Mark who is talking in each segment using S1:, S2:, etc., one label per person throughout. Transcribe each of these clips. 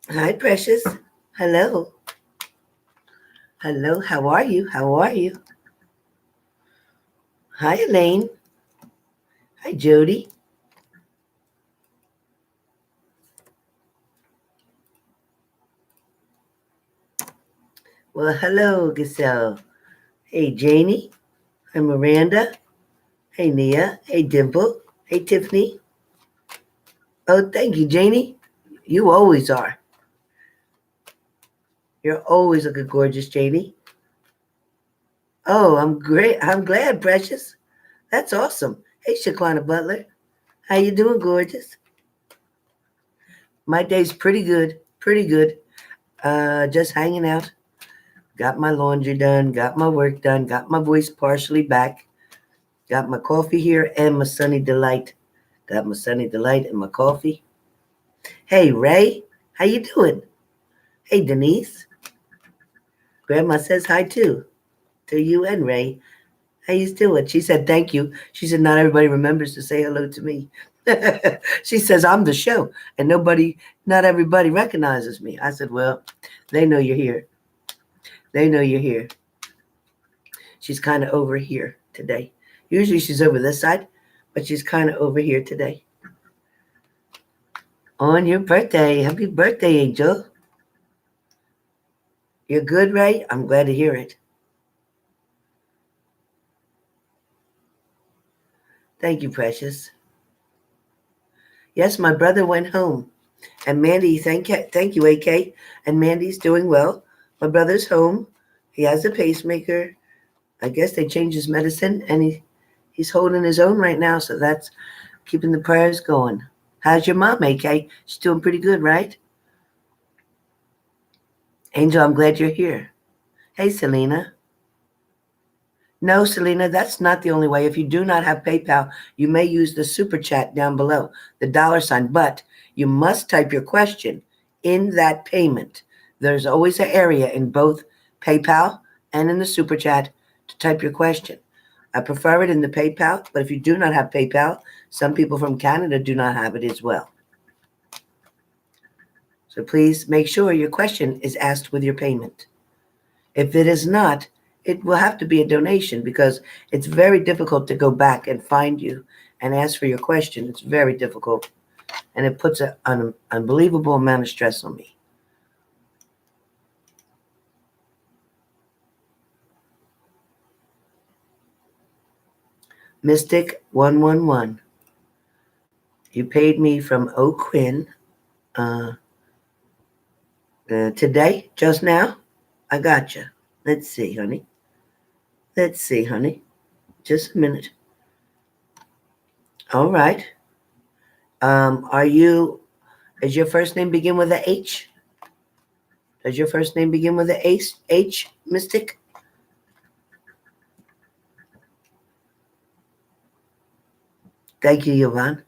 S1: Hi, Precious. Hello. Hello. How are you? How are you? Hi, Elaine. Hi, Jody. Well, hello, Giselle. Hey, Janie. Hi, Miranda. Hey, Nia. Hey, Dimple. Hey, Tiffany. Oh, thank you, Janie. You always are. You're always looking gorgeous, Janie. Oh, I'm great. I'm glad, Precious. That's awesome. Hey, Shaquana Butler. How you doing, gorgeous? My day's pretty good. Pretty good. Just hanging out. Got my laundry done. Got my work done. Got my voice partially back. Got my coffee here and my Sunny Delight. Got my Sunny Delight and my coffee. Hey, Ray. How you doing? Hey, Denise. Grandma says hi too. To you and Ray. How you doing? She said thank you. She said not everybody remembers to say hello to me. She says I'm the show and not everybody recognizes me. I said, well, they know you're here. They know you're here. She's kind of over here today. Usually she's over this side, but she's kind of over here today. On your birthday. Happy birthday, Angel. You're good, Ray? I'm glad to hear it. Thank you, Precious. Yes, my brother went home. And Mandy, thank you, AK. And Mandy's doing well. My brother's home. He has a pacemaker. I guess they changed his medicine, and he's holding his own right now. So that's keeping the prayers going. How's your mom, AK? She's doing pretty good, right? Angel, I'm glad you're here. Hey, Selena. No, Selena, that's not the only way. If you do not have PayPal, you may use the super chat down below, the dollar sign, but you must type your question in that payment. There's always an area in both PayPal and in the super chat to type your question. I prefer it in the PayPal, but if you do not have PayPal, some people from Canada do not have it as well. So please make sure your question is asked with your payment. If it is not, it will have to be a donation because it's very difficult to go back and find you and ask for your question. It's very difficult, and it puts an unbelievable amount of stress on me. Mystic 111. You paid me from Oak Quinn uh, today, just now. I got you. Let's see, honey. Let's see, honey. Just a minute. All right. Are you? Does your first name begin with a H? Does your first name begin with a H, Mystic? Thank you, Yvonne.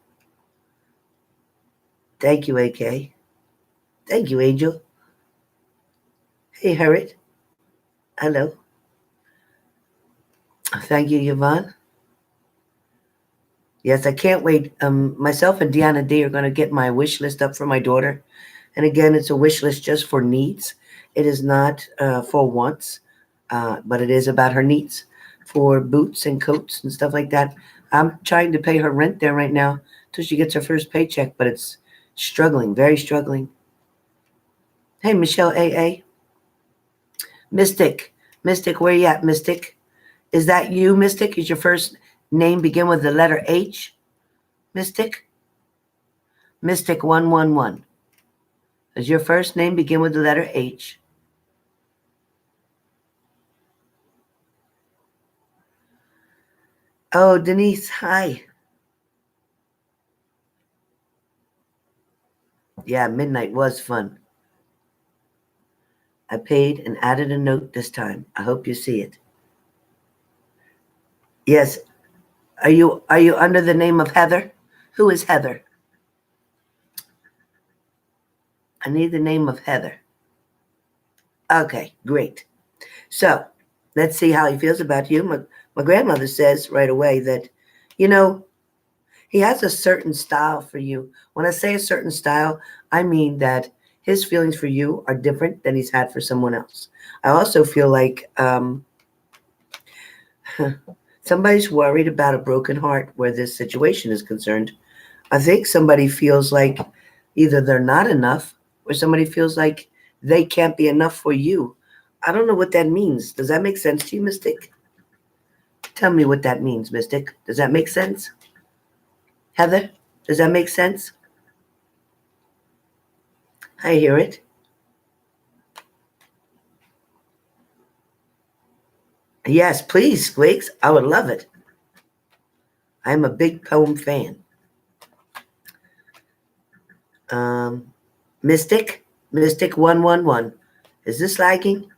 S1: Thank you, AK. Thank you, Angel. Hey, Harriet. Hello. Thank you, Yvonne. Yes, I can't wait. Myself and Deanna D are going to get my wish list up for my daughter. And again, it's a wish list just for needs. It is not for wants, but it is about her needs for boots and coats and stuff like that. I'm trying to pay her rent there right now till she gets her first paycheck, but it's struggling, very struggling. Hey, Michelle AA. Mystic. Mystic, where you at, Mystic? Is that you, Mystic? Is your first name begin with the letter H? Mystic? Mystic 111. Does your first name begin with the letter H? Oh, Denise, hi. Yeah, midnight was fun. I paid and added a note this time. I hope you see it. Yes. Are you under the name of Heather? Who is Heather? I need the name of Heather. Okay, great. So let's see how he feels about you. My grandmother says right away that, you know, he has a certain style for you. When I say a certain style, I mean that his feelings for you are different than he's had for someone else. I also feel like somebody's worried about a broken heart where this situation is concerned. I think somebody feels like either they're not enough or somebody feels like they can't be enough for you. I don't know what that means. Does that make sense to you, Mystic? Tell me what that means, Mystic. Does that make sense? Heather, does that make sense? I hear it. Yes, please, Squeaks. I would love it. I'm a big poem fan. Um, Mystic 111. Is this lagging?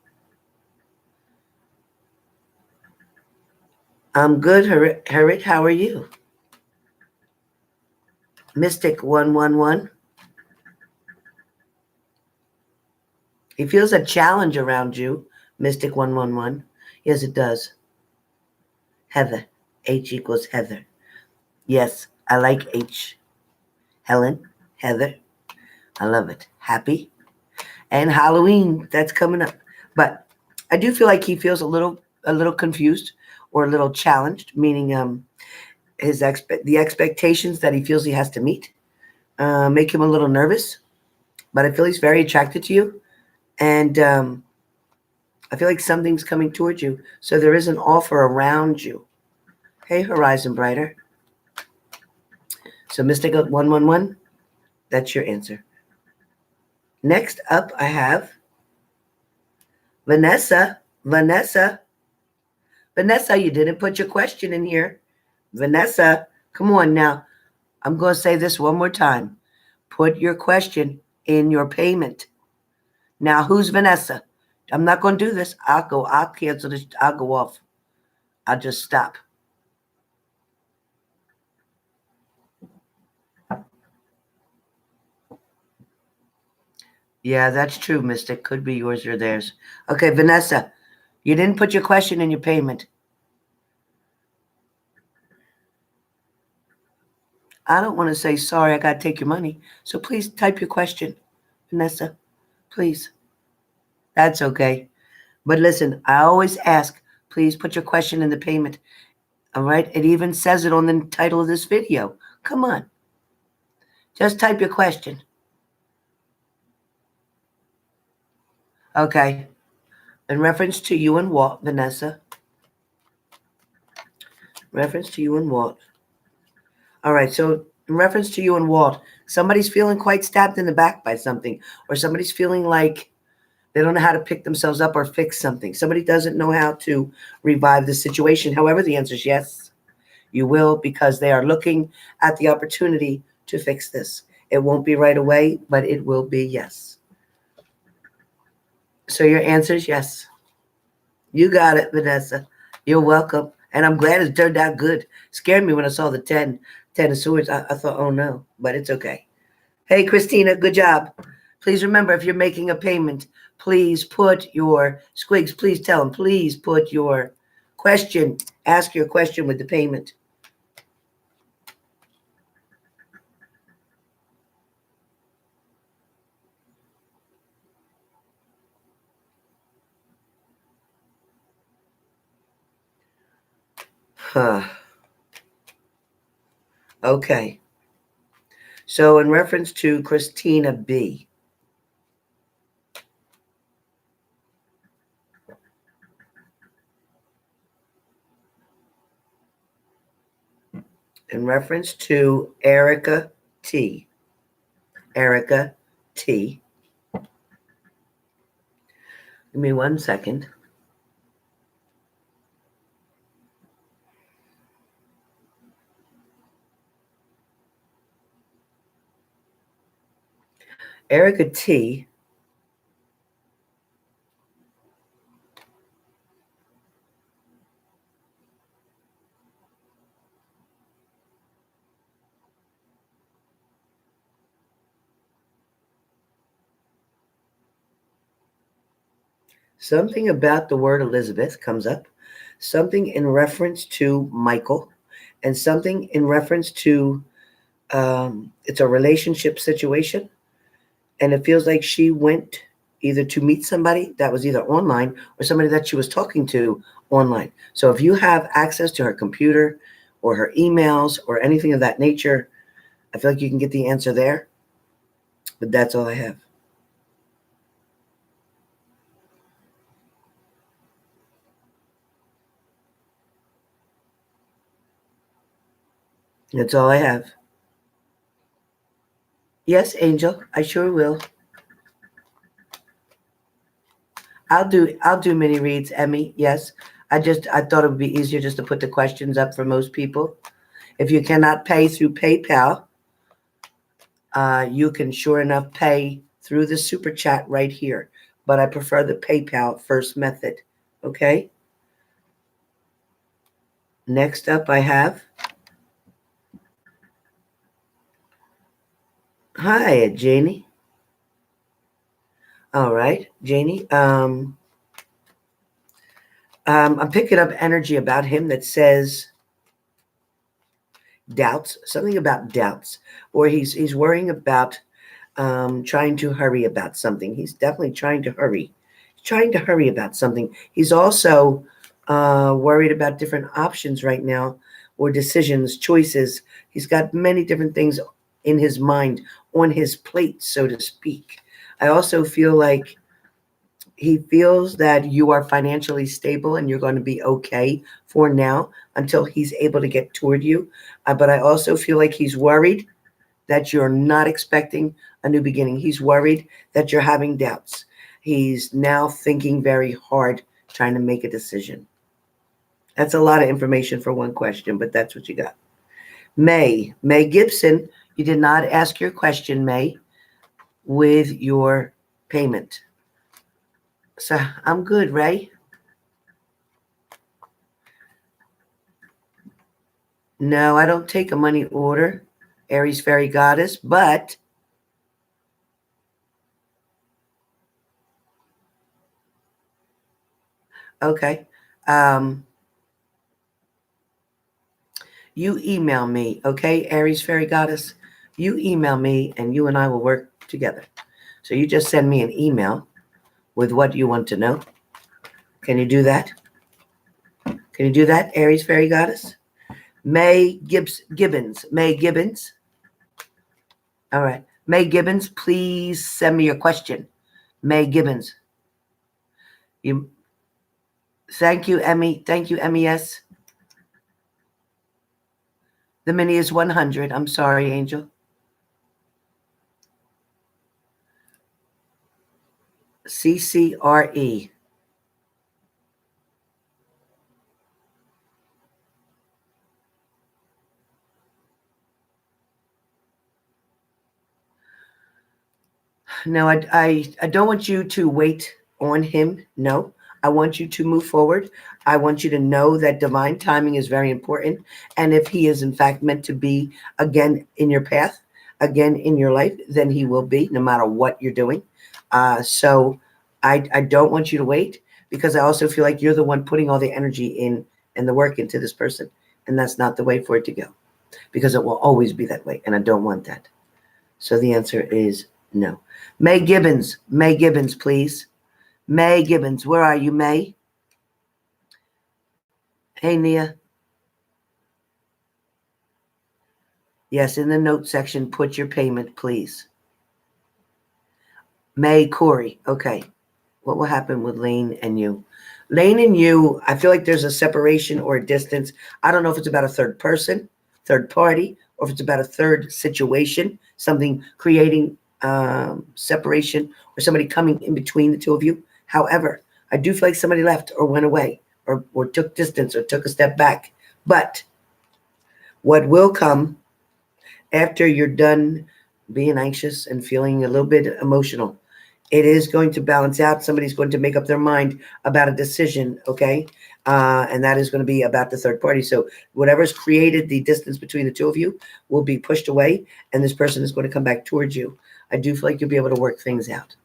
S1: I'm good, Harit. How are you? Mystic 111. He feels a challenge around you, Mystic 111. Yes, it does. Heather. H equals Heather. Yes, I like H. Helen, Heather. I love it. Happy. And Halloween, that's coming up. But I do feel like he feels a little confused or a little challenged, meaning the expectations that he feels he has to meet make him a little nervous. But I feel he's very attracted to you, and I feel like something's coming towards you. So there is an offer around you. Hey, Horizon Brighter. So Mystic 111, that's your answer. Next up, I have Vanessa. Vanessa, you didn't put your question in here. Vanessa, come on now. I'm going to say this one more time. Put your question in your payment. Now, who's Vanessa? I'm not going to do this. I'll cancel this. I'll go off. I'll just stop. Yeah, that's true, Mystic. Could be yours or theirs. Okay, Vanessa, you didn't put your question in your payment. I don't want to say sorry, I got to take your money. So please type your question, Vanessa. Please. That's okay. But listen, I always ask, please put your question in the payment. All right? It even says it on the title of this video. Come on. Just type your question. Okay. In reference to you and Walt, Vanessa. Reference to you and Walt. All right. So in reference to you and Walt, somebody's feeling quite stabbed in the back by something, or somebody's feeling like they don't know how to pick themselves up or fix something. Somebody doesn't know how to revive the situation. However, the answer is yes, you will, because they are looking at the opportunity to fix this. It won't be right away, but it will be yes. So your answer is yes. You got it, Vanessa. You're welcome. And I'm glad it turned out good. Scared me when I saw the 10 of swords. I thought, oh no, but it's okay. Hey, Christina, good job. Please remember, if you're making a payment, please put your, Squigs, please tell them, please put your question, ask your question with the payment. Huh. Okay. So in reference to Christina B, in reference to Erica T, Erica T, give me 1 second. Erica T something about the word Elizabeth comes up, something in reference to Michael, and something in reference to it's a relationship situation. And it feels like she went either to meet somebody that was either online or somebody that she was talking to online. So if you have access to her computer or her emails or anything of that nature, I feel like you can get the answer there. But that's all I have. That's all I have. Yes, Angel, I sure will. I'll do mini reads, Emmy. Yes. I thought it would be easier just to put the questions up for most people. If you cannot pay through PayPal, you can sure enough pay through the super chat right here. But I prefer the PayPal first method. Okay. Next up, I have. Hi, Janie. All right, Janie. I'm picking up energy about him that says doubts, something about doubts, or he's worrying about trying to hurry about something. He's definitely trying to hurry. He's trying to hurry about something. He's also worried about different options right now, or decisions, choices. He's got many different things in his mind, on his plate, so to speak. I also feel like he feels that you are financially stable and you're going to be okay for now until he's able to get toward you. But I also feel like he's worried that you're not expecting a new beginning. He's worried that you're having doubts. He's now thinking very hard, trying to make a decision. That's a lot of information for one question, but that's what you got. May Gibson, you did not ask your question, May, with your payment. So I'm good, Ray. No, I don't take a money order, Aries Fairy Goddess, but okay. You email me, okay, Aries Fairy Goddess? You email me and you and I will work together. So you just send me an email with what you want to know. Can you do that? Can you do that, Aries Fairy Goddess? Gibbons. May Gibbons. All right. May Gibbons, please send me your question. May Gibbons. You. Thank you, Emmy. Thank you, MES. The mini is 100. I'm sorry, Angel. CCRE. No, I don't want you to wait on him. No, I want you to move forward. I want you to know that divine timing is very important. And if he is in fact meant to be again in your path, again in your life, then he will be, no matter what you're doing. So I don't want you to wait, because I also feel like you're the one putting all the energy in and the work into this person. And that's not the way for it to go, because it will always be that way. And I don't want that. So the answer is no. May Gibbons, please. May Gibbons, where are you, May? Hey, Nia. Yes, in the note section, put your payment, please. May Corey, okay. What will happen with Lane and you? Lane and you, I feel like there's a separation or a distance. I don't know if it's about a third person, third party, or if it's about a third situation, something creating separation, or somebody coming in between the two of you. However, I do feel like somebody left or went away, or took distance, or took a step back. But what will come after you're done being anxious and feeling a little bit emotional, it is going to balance out. Somebody's going to make up their mind about a decision, okay? And that is going to be about the third party. So whatever's created the distance between the two of you will be pushed away, and this person is going to come back towards you. I do feel like you'll be able to work things out.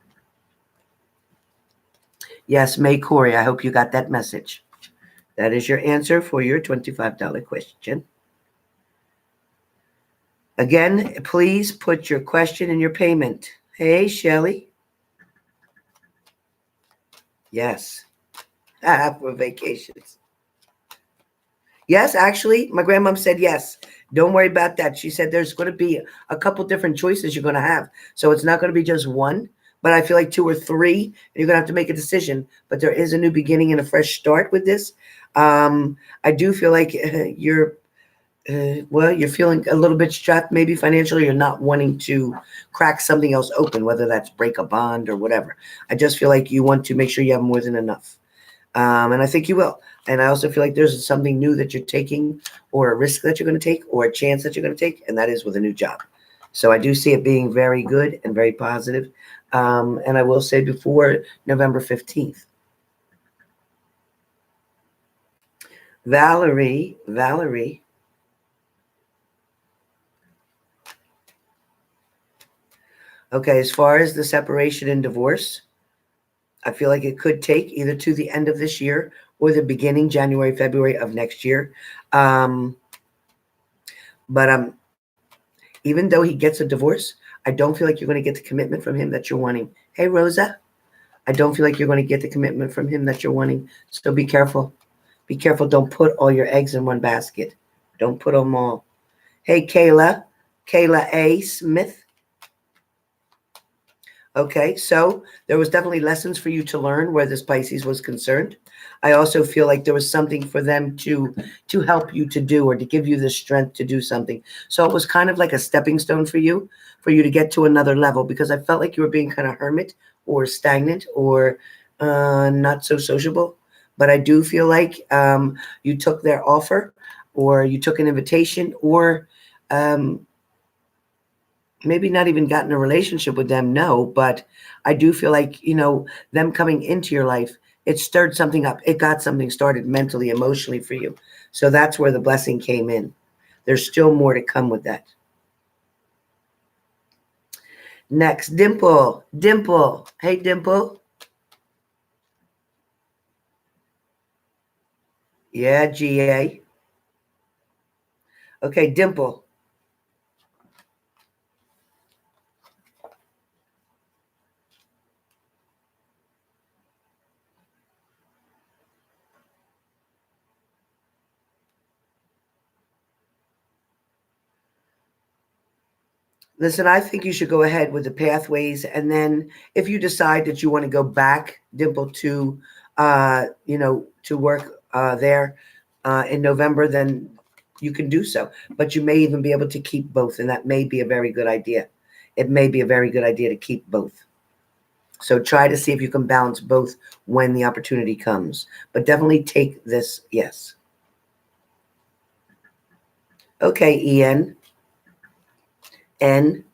S1: Yes, May Corey, I hope you got that message. That is your answer for your $25 question. Again, please put your question and your payment. Hey, Shelly. Yes. For vacations. Yes, actually, my grandmom said yes. Don't worry about that. She said there's going to be a couple different choices you're going to have. So it's not going to be just one, but I feel like two or three, and you're going to have to make a decision. But there is a new beginning and a fresh start with this. I do feel like you're feeling a little bit strapped, maybe financially. You're not wanting to crack something else open, whether that's break a bond or whatever. I just feel like you want to make sure you have more than enough. And I think you will. And I also feel like there's something new that you're taking, or a risk that you're going to take, or a chance that you're going to take, and that is with a new job. So I do see it being very good and very positive. And I will say before November 15th. Valerie. Okay, as far as the separation and divorce, I feel like it could take either to the end of this year or the beginning, January, February of next year. Um, but even though he gets a divorce, I don't feel like you're going to get the commitment from him that you're wanting. Hey, Rosa, I don't feel like you're going to get the commitment from him that you're wanting. So be careful. Be careful. Don't put all your eggs in one basket. Don't put them all. Hey, Kayla A. Smith. Okay, so there was definitely lessons for you to learn where this Pisces was concerned. I also feel like there was something for them to help you to do, or to give you the strength to do something. So it was kind of like a stepping stone for you to get to another level, because I felt like you were being kind of hermit or stagnant, or not so sociable. But I do feel like you took their offer, or you took an invitation, or um, maybe not even gotten a relationship with them, no, but I do feel like, them coming into your life, it stirred something up. It got something started mentally, emotionally for you. So that's where the blessing came in. There's still more to come with that. Next, Dimple. Hey, Dimple. Yeah, GA. Okay, Dimple. Listen, I think you should go ahead with the pathways, and then if you decide that you want to go back, Dimple, to work there in November, then you can do so. But you may even be able to keep both, and that may be a very good idea. It may be a very good idea to keep both. So try to see if you can balance both when the opportunity comes. But definitely take this, yes. Okay, Ian. N.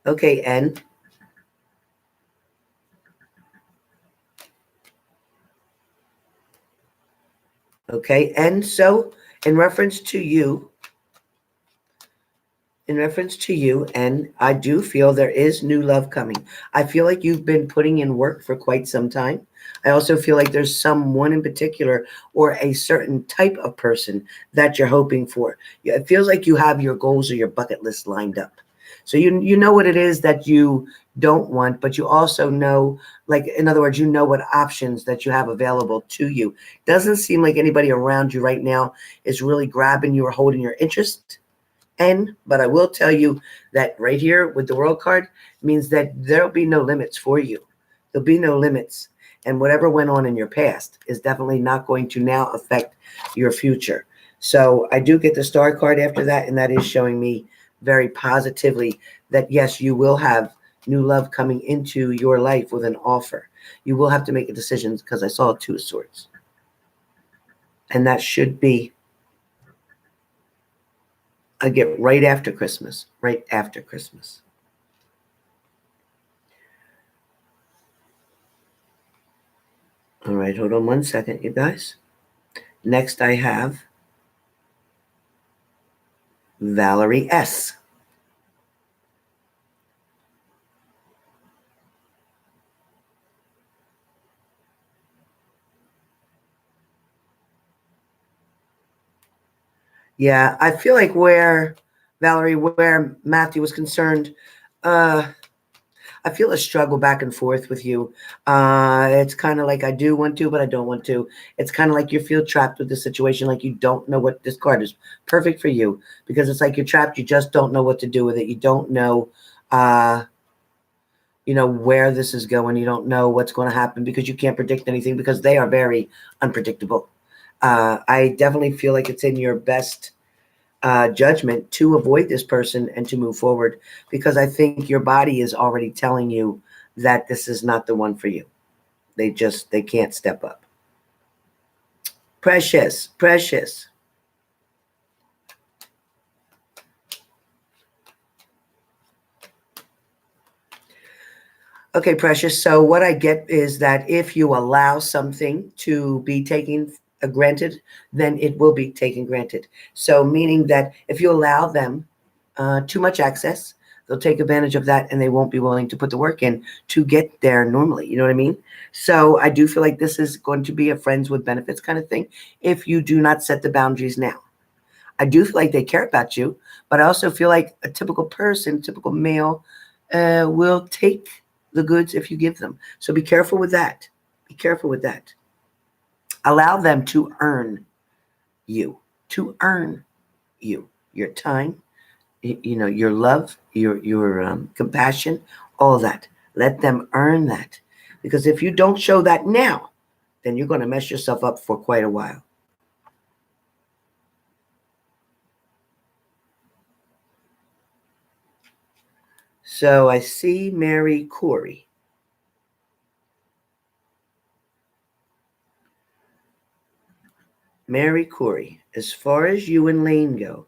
S1: Okay, N. Okay, and so in reference to you, and I do feel there is new love coming. I feel like you've been putting in work for quite some time. I also feel like there's someone in particular, or a certain type of person that you're hoping for. It feels like you have your goals or your bucket list lined up. So you know what it is that you don't want, but you also know, like, in other words, you know what options that you have available to you. Doesn't seem like anybody around you right now is really grabbing you or holding your interest. But I will tell you that right here with the world card means that there'll be no limits for you. There'll be no limits. And whatever went on in your past is definitely not going to now affect your future. So I do get the star card after that, and that is showing me very positively that yes, you will have new love coming into your life with an offer. You will have to make a decision, because I saw a two of swords. And that should be, I get right after Christmas. Right after Christmas. All right, hold on one second, you guys. Next, I have Valerie S. Yeah, I feel like where Matthew was concerned, I feel a struggle back and forth with you. It's kind of like I do want to, but I don't want to. It's kind of like you feel trapped with the situation, like you don't know what this card is perfect for you because it's like you're trapped. You just don't know what to do with it. You don't know, where this is going. You don't know what's going to happen because you can't predict anything because they are very unpredictable. I definitely feel like it's in your best judgment to avoid this person and to move forward because I think your body is already telling you that this is not the one for you. They can't step up. Precious. Okay, Precious. So what I get is that if you allow something to be taken granted, then it will be taken granted. So meaning that if you allow them too much access, they'll take advantage of that and they won't be willing to put the work in to get there normally. You know what I mean? So I do feel like this is going to be a friends with benefits kind of thing if you do not set the boundaries now. I do feel like they care about you, but I also feel like a typical person, typical male, will take the goods if you give them. So be careful with that. Be careful with that. Allow them to earn you, your time, your love, your compassion, all that. Let them earn that. Because if you don't show that now, then you're going to mess yourself up for quite a while. So I see Mary Corey. Mary Corey, as far as you and Lane go,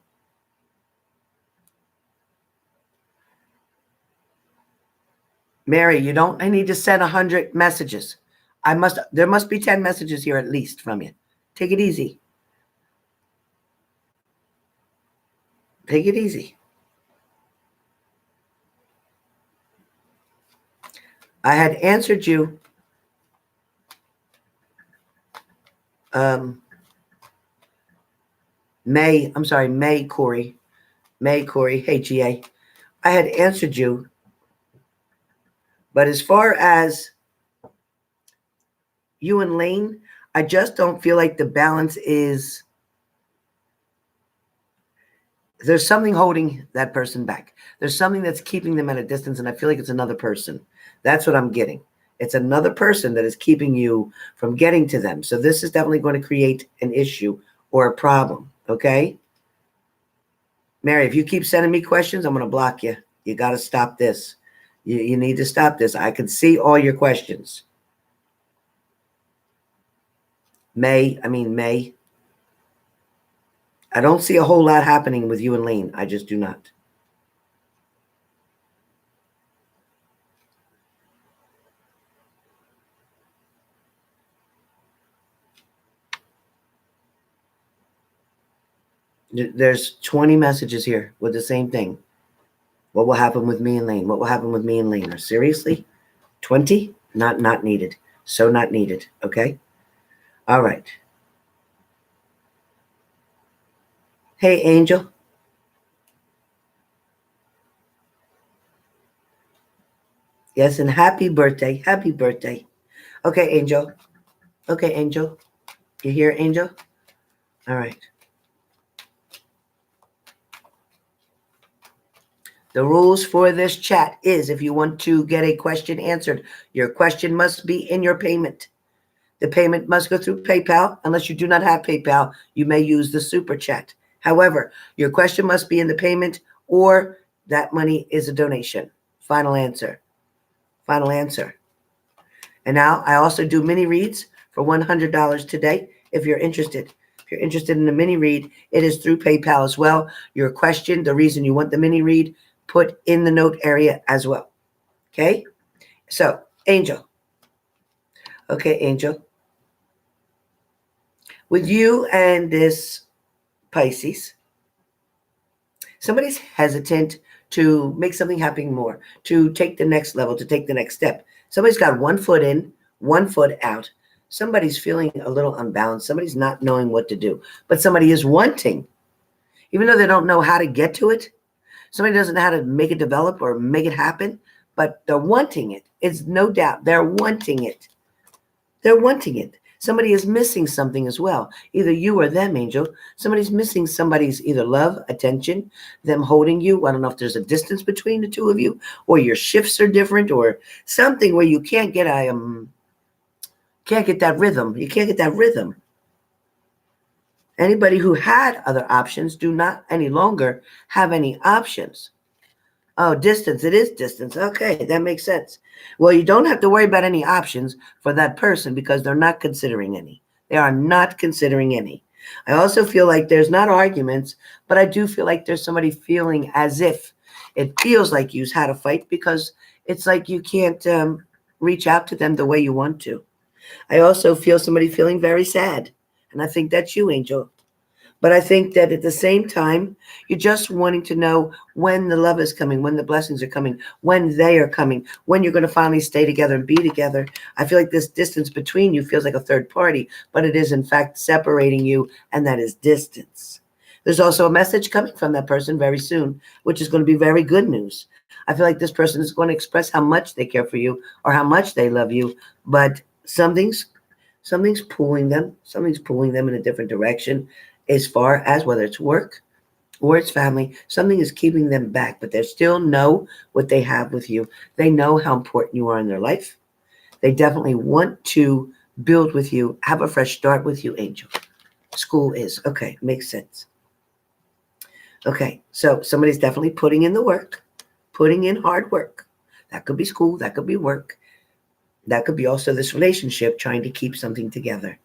S1: Mary, I need to send 100 messages. There must be 10 messages here at least from you. Take it easy. Take it easy. I had answered you. May Corey. Hey, GA. I had answered you. But as far as you and Lane, I just don't feel like the balance is. There's something holding that person back. There's something that's keeping them at a distance, and I feel like it's another person. That's what I'm getting. It's another person that is keeping you from getting to them. So this is definitely going to create an issue or a problem, okay? Mary, if you keep sending me questions, I'm going to block you. You got to stop this. You need to stop this. I can see all your questions. May. I don't see a whole lot happening with you and Lane. I just do not. There's 20 messages here with the same thing. What will happen with me and Lane? What will happen with me and Lane? Seriously? 20? Not needed. So not needed. Okay? All right. Hey, Angel. Yes, and happy birthday. Happy birthday. Okay, Angel. Okay, Angel. You hear, Angel? All right. The rules for this chat is if you want to get a question answered, your question must be in your payment. The payment must go through PayPal. Unless you do not have PayPal, you may use the super chat. However, your question must be in the payment or that money is a donation. Final answer. Final answer. And now I also do mini reads for $100 today if you're interested. If you're interested in the mini read, it is through PayPal as well. Your question, the reason you want the mini read, put in the note area as well. Okay? So, Angel. Okay, Angel. With you and this Pisces, somebody's hesitant to make something happen more, to take the next level, to take the next step. Somebody's got 1 foot in, 1 foot out. Somebody's feeling a little unbalanced. Somebody's not knowing what to do, but somebody is wanting, even though they don't know how to get to it. Somebody doesn't know how to make it develop or make it happen, but they're wanting it. It's no doubt they're wanting it. They're wanting it. Somebody is missing something as well. Either you or them, Angel. Somebody's missing somebody's either love, attention, them holding you. I don't know if there's a distance between the two of you, or your shifts are different, or something where you can't get that rhythm. You can't get that rhythm. Anybody who had other options do not any longer have any options. Oh, distance. It is distance. Okay, that makes sense. Well, you don't have to worry about any options for that person because they're not considering any. They are not considering any. I also feel like there's not arguments, but I do feel like there's somebody feeling as if it feels like you've had a fight because it's like you can't reach out to them the way you want to. I also feel somebody feeling very sad. And I think that's you, Angel. But I think that at the same time, you're just wanting to know when the love is coming, when the blessings are coming, when they are coming, when you're going to finally stay together and be together. I feel like this distance between you feels like a third party, but it is in fact separating you, and that is distance. There's also a message coming from that person very soon, which is going to be very good news. I feel like this person is going to express how much they care for you or how much they love you, but something's pulling them in a different direction as far as whether it's work or it's family. Something is keeping them back, but they still know what they have with you. They know how important you are in their life. They definitely want to build with you, have a fresh start with you, Angel. School is okay, makes sense. Okay, so somebody's definitely putting in the work, putting in hard work. That could be school, that could be work, that could be also this relationship trying to keep something together.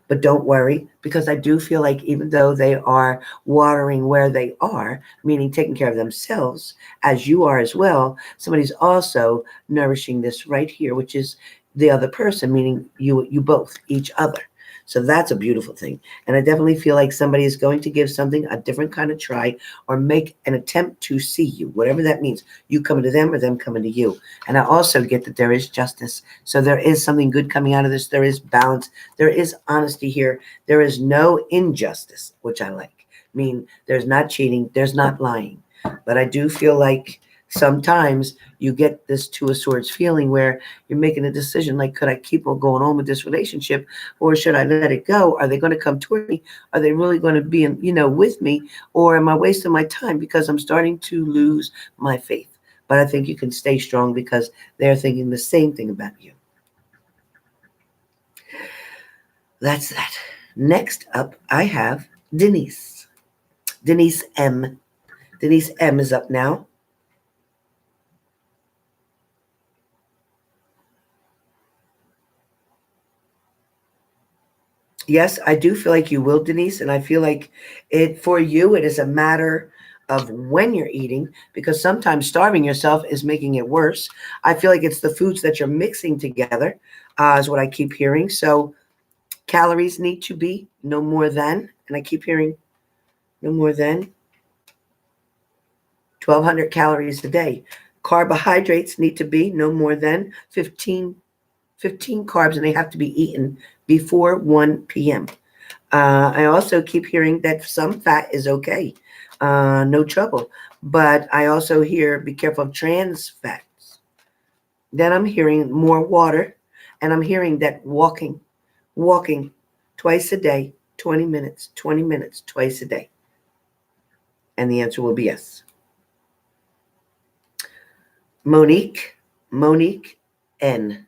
S1: But don't worry, because I do feel like even though they are watering where they are, meaning taking care of themselves, as you are as well, somebody's also nourishing this right here, which is the other person, meaning you both, each other. So that's a beautiful thing. And I definitely feel like somebody is going to give something a different kind of try or make an attempt to see you, whatever that means. You coming to them or them coming to you. And I also get that there is justice. So there is something good coming out of this. There is balance. There is honesty here. There is no injustice, which I like. I mean, there's not cheating. There's not lying. But I do feel like sometimes you get this two of swords feeling where you're making a decision like, could I keep on going on with this relationship or should I let it go? Are they going to come toward me? Are they really going to be with me, or am I wasting my time because I'm starting to lose my faith? But I think you can stay strong because they're thinking the same thing about you. That's that. Next up, I have Denise. Denise M. Denise M is up now. Yes, I do feel like you will, Denise, and I feel like it for you. It is a matter of when you're eating because sometimes starving yourself is making it worse. I feel like it's the foods that you're mixing together, is what I keep hearing. So calories need to be no more than, and I keep hearing no more than 1,200 calories a day. Carbohydrates need to be no more than 15 carbs, and they have to be eaten before 1 p.m. I also keep hearing that some fat is okay, no trouble. But I also hear be careful of trans fats. Then I'm hearing more water, and I'm hearing that walking twice a day, 20 minutes twice a day. And the answer will be yes. Monique N.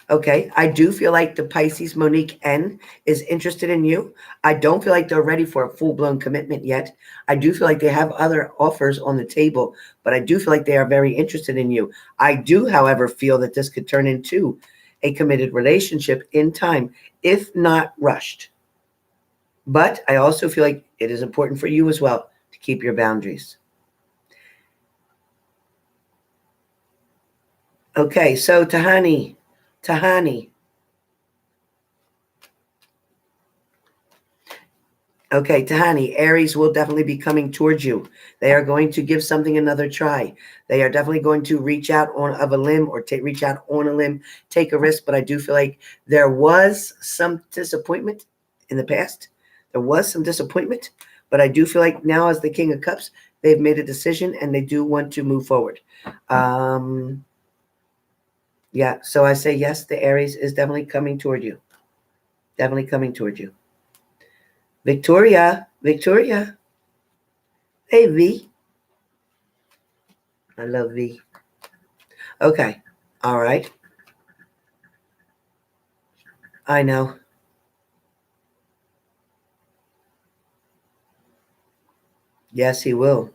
S1: Okay, I do feel like the Pisces Monique N is interested in you. I don't feel like they're ready for a full blown commitment yet. I do feel like they have other offers on the table, but I do feel like they are very interested in you. I do, however, feel that this could turn into a committed relationship in time, if not rushed. But I also feel like it is important for you as well to keep your boundaries. Okay, so Tahani, Okay, Tahani, Aries will definitely be coming towards you. They are going to give something another try. They are definitely going to reach out on of a limb or reach out on a limb, take a risk. But I do feel like there was some disappointment in the past. There was some disappointment, but I do feel like now, as the King of Cups, they've made a decision and they do want to move forward. Yeah, so I say yes, the Aries is definitely coming toward you. Definitely coming toward you. Victoria, Victoria. Hey, V. I love V. Okay. All right. I know. Yes, he will.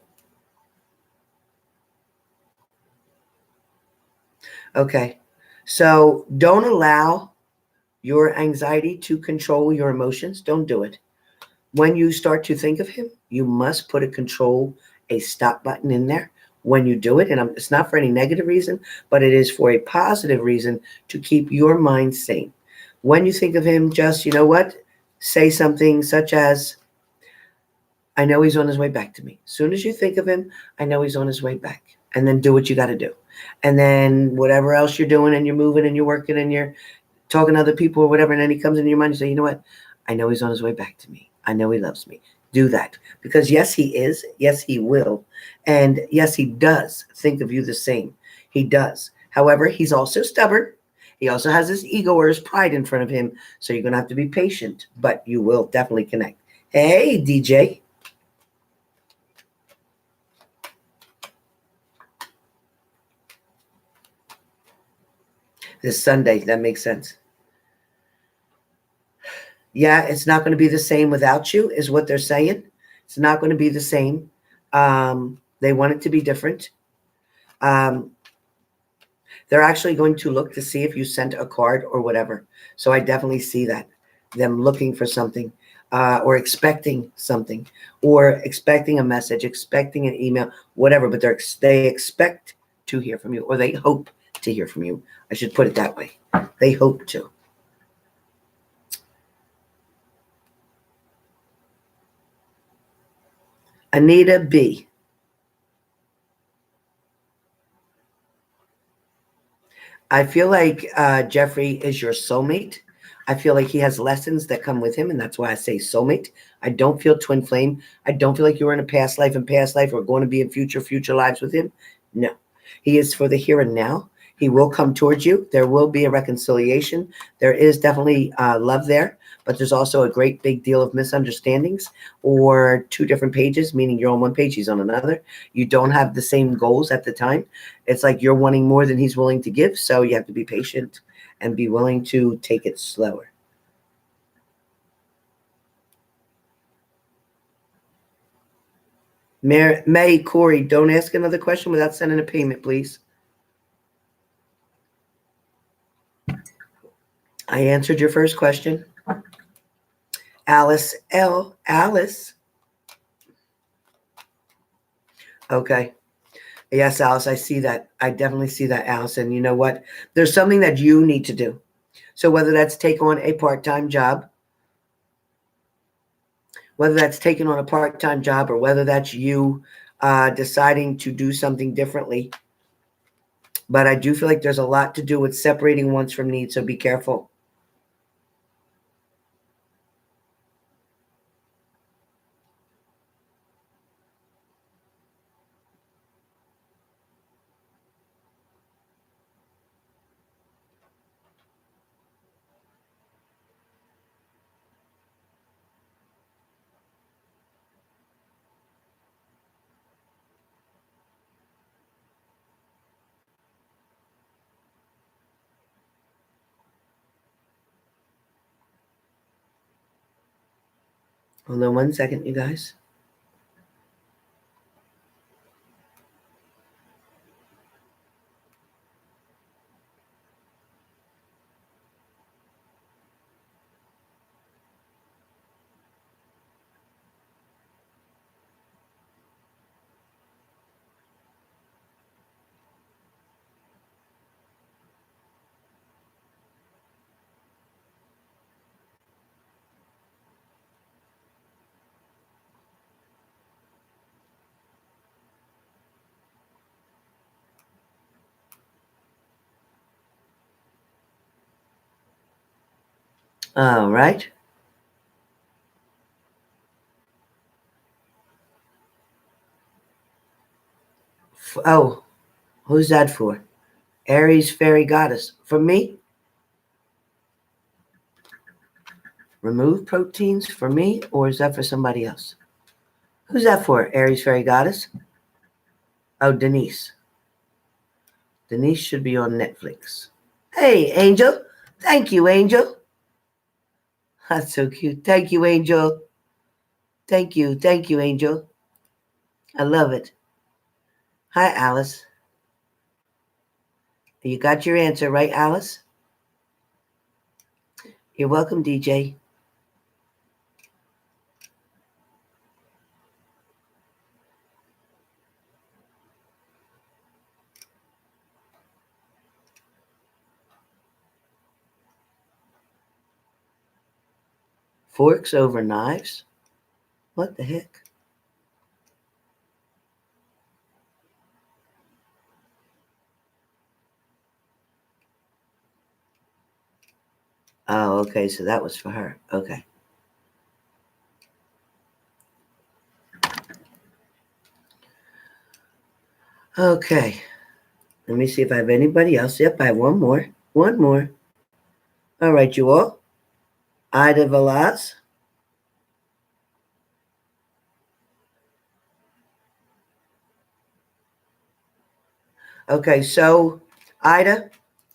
S1: Okay. So don't allow your anxiety to control your emotions. Don't do it. When you start to think of him, you must put a control, a stop button in there when you do it. And it's not for any negative reason, but it is for a positive reason to keep your mind sane. When you think of him, just, you know what? Say something such as, I know he's on his way back to me. As soon as you think of him, I know he's on his way back. And then do what you got to do. And then whatever else you're doing and you're moving and you're working and you're talking to other people or whatever, and then he comes into your mind, you say, you know what? I know he's on his way back to me. I know he loves me. Do that. Because yes, he is. Yes, he will. And yes, he does think of you the same. He does. However, he's also stubborn. He also has his ego or his pride in front of him. So you're going to have to be patient, but you will definitely connect. Hey, DJ. This Sunday. That makes sense. Yeah, it's not going to be the same without you, is what they're saying. It's not going to be the same. They want it to be different. Um, they're actually going to look to see if you sent a card or whatever. So I definitely see that. Them looking for something, or expecting something, or expecting a message, expecting an email, whatever. But they expect to hear from you, or they hope to hear from you. I should put it that way. They hope to. Anita B. I feel like Jeffrey is your soulmate. I feel like he has lessons that come with him, and that's why I say soulmate. I don't feel twin flame. I don't feel like you were in a past life and past life or going to be in future lives with him. No, he is for the here and now. He will come towards you. There will be a reconciliation. There is definitely love there, but there's also a great big deal of misunderstandings or two different pages, meaning you're on one page, he's on another. You don't have the same goals at the time. It's like you're wanting more than he's willing to give. So you have to be patient and be willing to take it slower. May Corey, don't ask another question without sending a payment, please. I answered your first question. Alice L. Alice. Okay. Yes, Alice, I see that. I definitely see that, Alice. And you know what? There's something that you need to do. So whether that's take on a part-time job, whether that's taking on a part-time job, or whether that's you deciding to do something differently. But I do feel like there's a lot to do with separating wants from needs. So be careful. Hold on one second, you guys. All right. Oh, who's that for? Aries fairy goddess. For me? Remove proteins for me, or is that for somebody else? Who's that for? Aries fairy goddess? Oh, Denise. Denise should be on Netflix. Hey, Angel. Thank you, Angel. That's so cute. Thank you, Angel. Thank you. Thank you, Angel. I love it. Hi, Alice. You got your answer, right, Alice? You're welcome, DJ. Forks over knives? What the heck? Oh, okay. So that was for her. Okay. Okay. Let me see if I have anybody else. Yep, I have one more. One more. All right, you all. Ida Velaz. Okay, so Ida,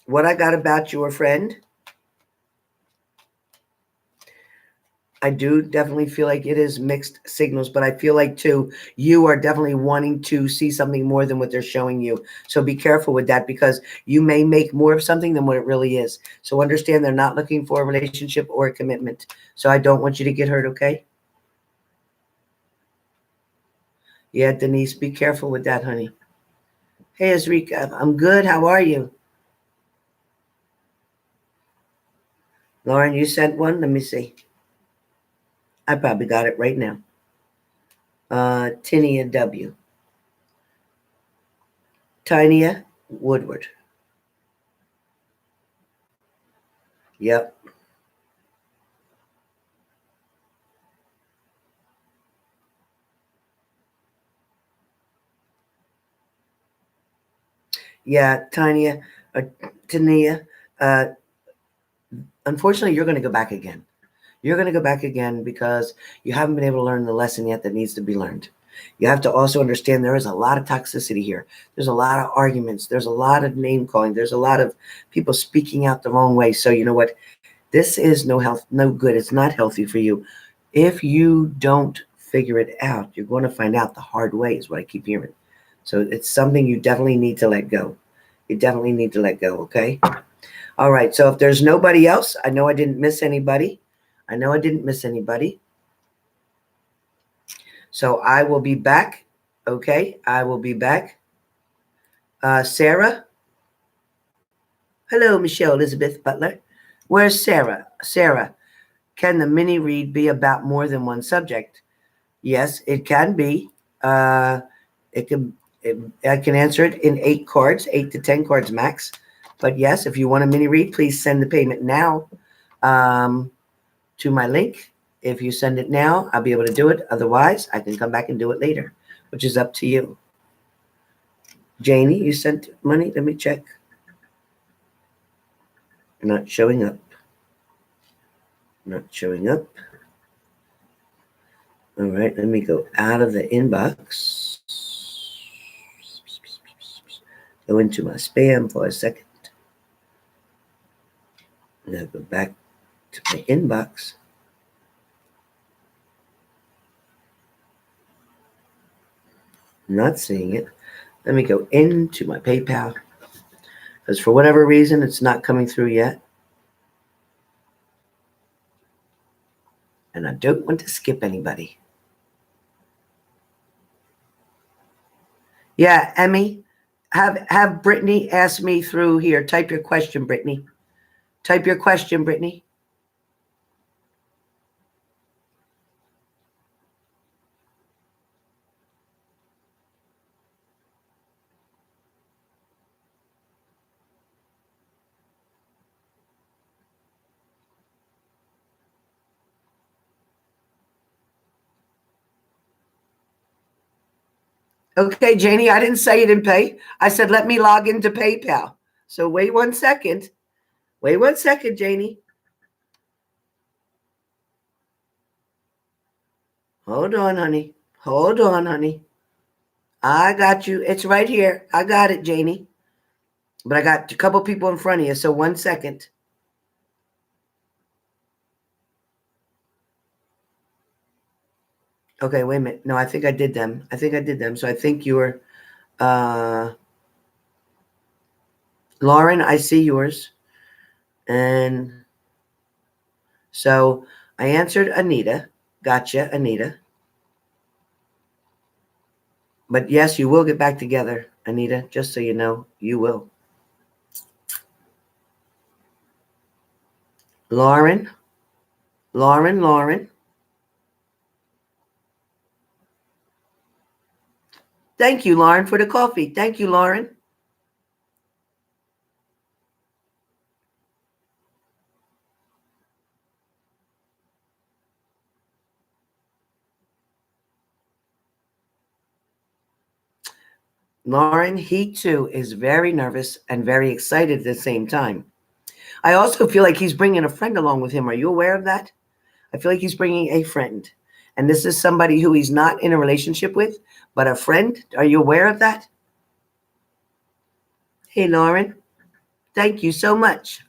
S1: what I got about your friend, I do definitely feel like it is mixed signals, but I feel like too, you are definitely wanting to see something more than what they're showing you. So be careful with that because you may make more of something than what it really is. So understand they're not looking for a relationship or a commitment. So I don't want you to get hurt, okay? Yeah, Denise, be careful with that, honey. Hey, Azrika, I'm good. How are you? Lauren, you sent one? Let me see. I probably got it right now. Tinia W. Tinia Woodward. Yep. Yeah, Tanya, Tania. Uh, Unfortunately, you're going to go back again. You're going to go back again because you haven't been able to learn the lesson yet that needs to be learned. You have to also understand there is a lot of toxicity here. There's a lot of arguments. There's a lot of name calling. There's a lot of people speaking out the wrong way. So you know what? This is no health, no good. It's not healthy for you. If you don't figure it out, you're going to find out the hard way, is what I keep hearing. So it's something you definitely need to let go. You definitely need to let go, okay? All right, so if there's nobody else, I know I didn't miss anybody. I know I didn't miss anybody. So I will be back, okay? I will be back. Sarah? Hello, Michelle Elizabeth Butler. Where's Sarah? Sarah, can the mini read be about more than one subject? Yes, it can be. It can. I can answer it in 8 cards, 8 to 10 cards max. But yes, if you want a mini read, please send the payment now to my link. If you send it now, I'll be able to do it. Otherwise, I can come back and do it later, which is up to you. Janie, you sent money? Let me check. Not showing up. Not showing up. All right, let me go out of the inbox. Go into my spam for a second. Now go back to my inbox. Not seeing it. Let me go into my PayPal. Because for whatever reason, it's not coming through yet. And I don't want to skip anybody. Yeah, Emmy, have Brittany ask me through here. Type your question, Brittany. Type your question, Brittany. Okay, Janie, I didn't say you didn't pay. I said, let me log into PayPal. So wait 1 second. Wait 1 second, Janie. Hold on, honey. Hold on, honey. I got you. It's right here. I got it, Janie. But I got a couple people in front of you. So 1 second. Okay, wait a minute. No, I think I did them. So I think you were Lauren, I see yours. And so I answered Anita. Gotcha, Anita. But yes, you will get back together, Anita, just so you know, you will. Lauren. Thank you, Lauren, for the coffee. Thank you, Lauren. Lauren, he too is very nervous and very excited at the same time. I also feel like he's bringing a friend along with him. Are you aware of that? I feel like he's bringing a friend. And this is somebody who he's not in a relationship with, but a friend. Are you aware of that? Hey, Lauren. Thank you so much.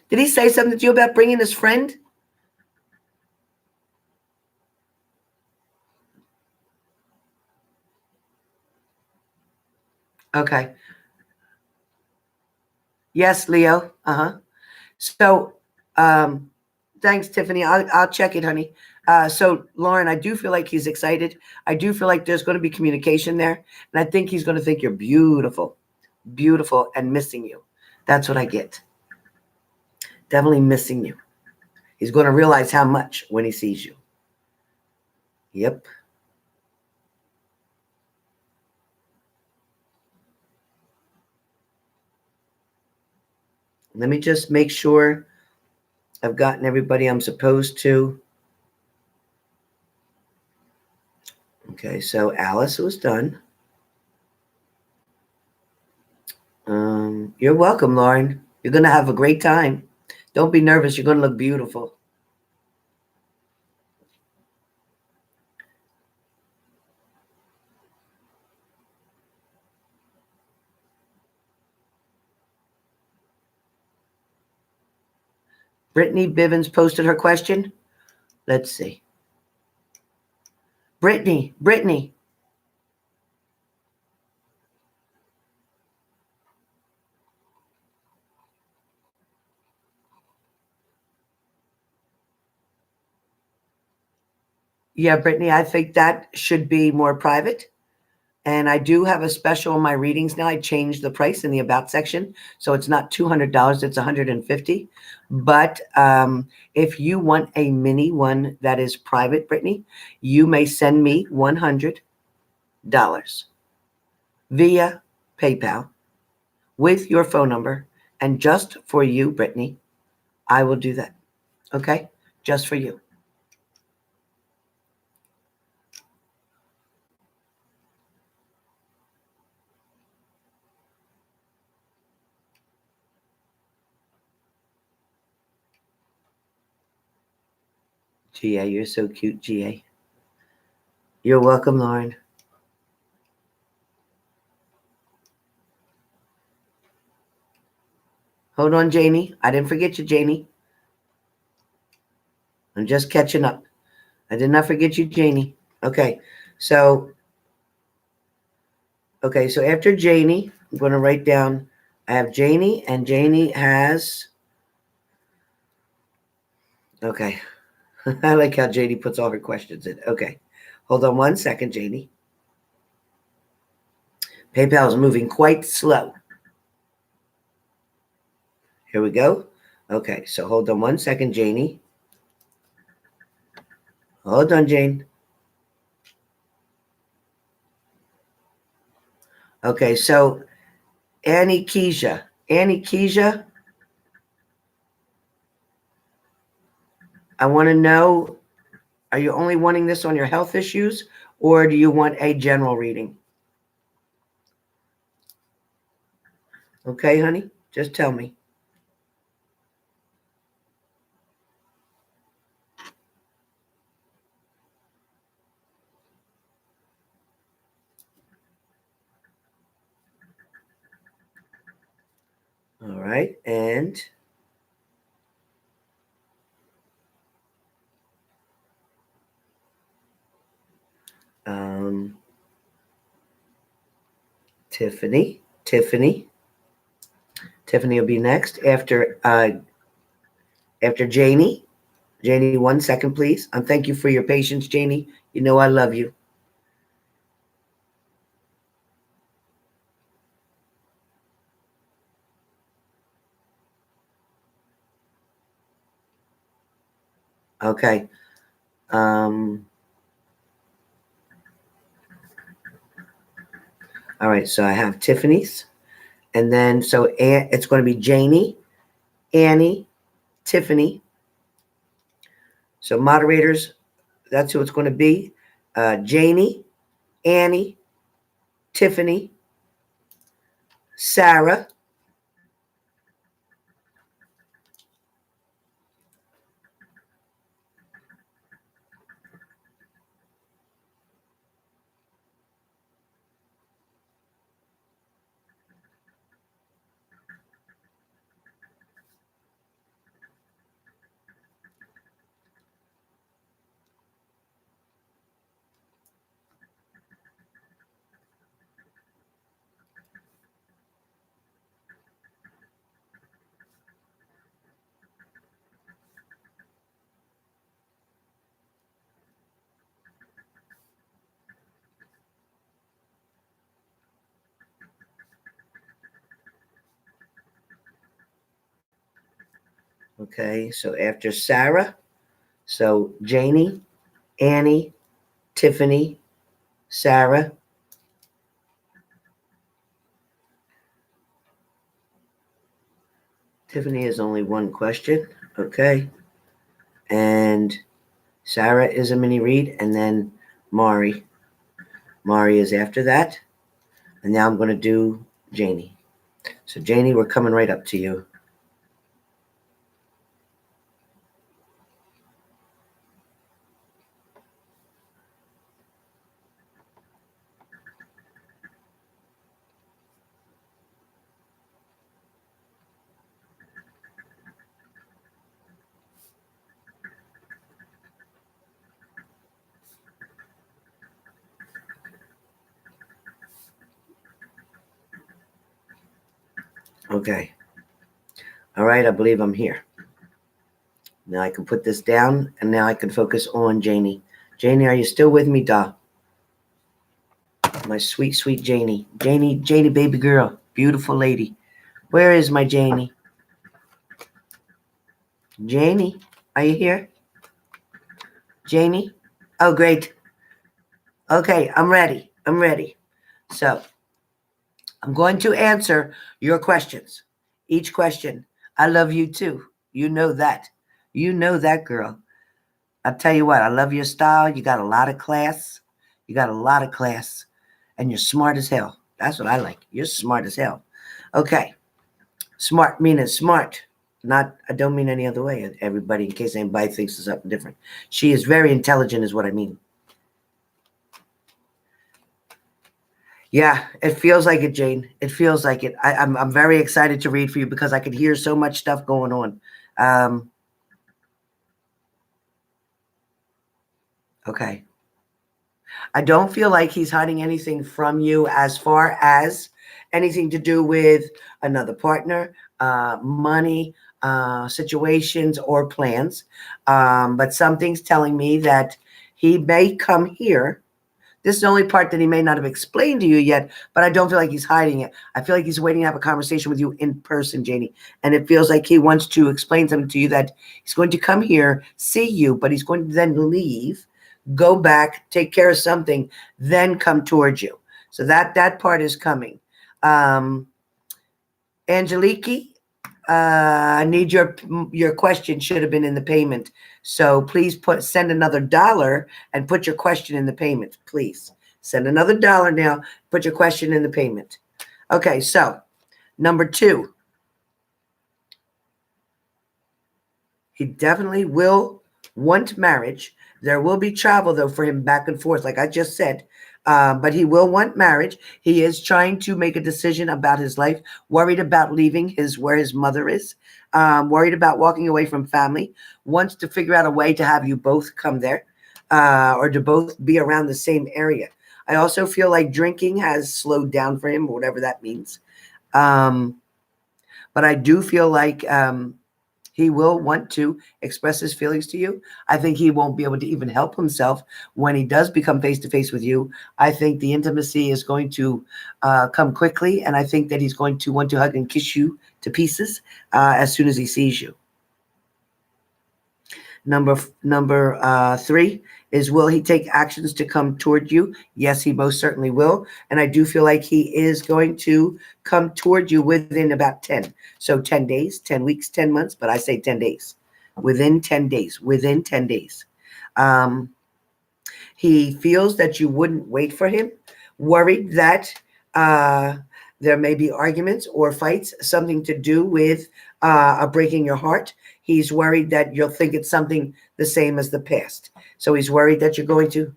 S1: Did he say something to you about bringing his friend? Okay. Yes, Leo. So, thanks, Tiffany. I'll check it, honey. So, Lauren, I do feel like he's excited. I do feel like there's going to be communication there, and I think he's going to think you're beautiful, beautiful, and missing you. That's what I get. Definitely missing you. He's going to realize how much when he sees you. Yep. Let me just make sure I've gotten everybody I'm supposed to. Okay, so Alice was done. You're welcome, Lauren. You're going to have a great time. Don't be nervous. You're going to look beautiful. Brittany Bivens posted her question. Let's see. Brittany. Yeah, Brittany, I think that should be more private. And I do have a special on my readings now. I changed the price in the about section. So it's not $200, it's $150. But if you want a mini one that is private, Brittany, you may send me $100 via PayPal with your phone number. And just for you, Brittany, I will do that. Okay? Just for you. GA, you're so cute, GA. You're welcome, Lauren. Hold on, Janie. I didn't forget you, Janie. I'm just catching up. I did not forget you, Janie. Okay, so after Janie, I'm going to write down, I have Janie, and Janie has, okay. I like how Janie puts all her questions in. Okay, hold on 1 second, Janie. PayPal is moving quite slow. Here we go. Okay, so hold on 1 second, Janie. Hold on, Jane. Okay, so Annie Keisha, I want to know, are you only wanting this on your health issues, or do you want a general reading? Okay, honey, just tell me. All right, and um, Tiffany will be next after Janie. Janie, 1 second, please. And thank you for your patience, Janie. You know I love you. Okay. All right, so I have Tiffany's. And then, so it's going to be Janie, Annie, Tiffany. So moderators, that's who it's going to be. Janie, Annie, Tiffany, Sarah, okay, so after Sarah, so Janie, Annie, Tiffany, Sarah. Tiffany is only one question, okay. And Sarah is a mini read, and then Mari. Mari is after that. And now I'm going to do Janie. So Janie, we're coming right up to you. Okay. All right, I believe I'm here. Now I can put this down, and now I can focus on Janie. Janie, are you still with me, Da? My sweet, sweet Janie. Janie, baby girl. Beautiful lady. Where is my Janie? Janie, are you here? Janie? Oh, great. Okay, I'm ready. So I'm going to answer your questions. Each question. I love you too. You know that. You know that, girl. I'll tell you what, I love your style. You got a lot of class. And you're smart as hell. That's what I like. You're smart as hell. Okay. Smart meaning smart. Not, I don't mean any other way, everybody, in case anybody thinks it's something different. She is very intelligent is what I mean. Yeah, it feels like it, Jane. It feels like it. I'm very excited to read for you because I could hear so much stuff going on. Okay. I don't feel like he's hiding anything from you as far as anything to do with another partner, money, situations, or plans. But something's telling me that he may come here. This is the only part that he may not have explained to you yet, but I don't feel like he's hiding it. I feel like he's waiting to have a conversation with you in person, Janie. And it feels like he wants to explain something to you that he's going to come here, see you, but he's going to then leave, go back, take care of something, then come towards you. So that part is coming. Angeliki, I need your question should have been in the payment. So please send another $1 and put your question in the payment. Please send another $1 now. Put your question in the payment. Okay, so number 2. He definitely will want marriage. There will be travel, though, for him back and forth, like I just said. But he will want marriage. He is trying to make a decision about his life, worried about leaving where his mother is, worried about walking away from family, wants to figure out a way to have you both come there or to both be around the same area. I also feel like drinking has slowed down for him, whatever that means. But I do feel like he will want to express his feelings to you. I think he won't be able to even help himself when he does become face-to-face with you. I think the intimacy is going to come quickly, and I think that he's going to want to hug and kiss you to pieces as soon as he sees you. Number 3 is, will he take actions to come toward you? Yes, he most certainly will. And I do feel like he is going to come toward you within about 10. So 10 days, 10 weeks, 10 months, but I say 10 days. Within 10 days. Within 10 days. He feels that you wouldn't wait for him, worried that there may be arguments or fights, something to do with breaking your heart. He's worried that you'll think it's something the same as the past. So he's worried that you're going to,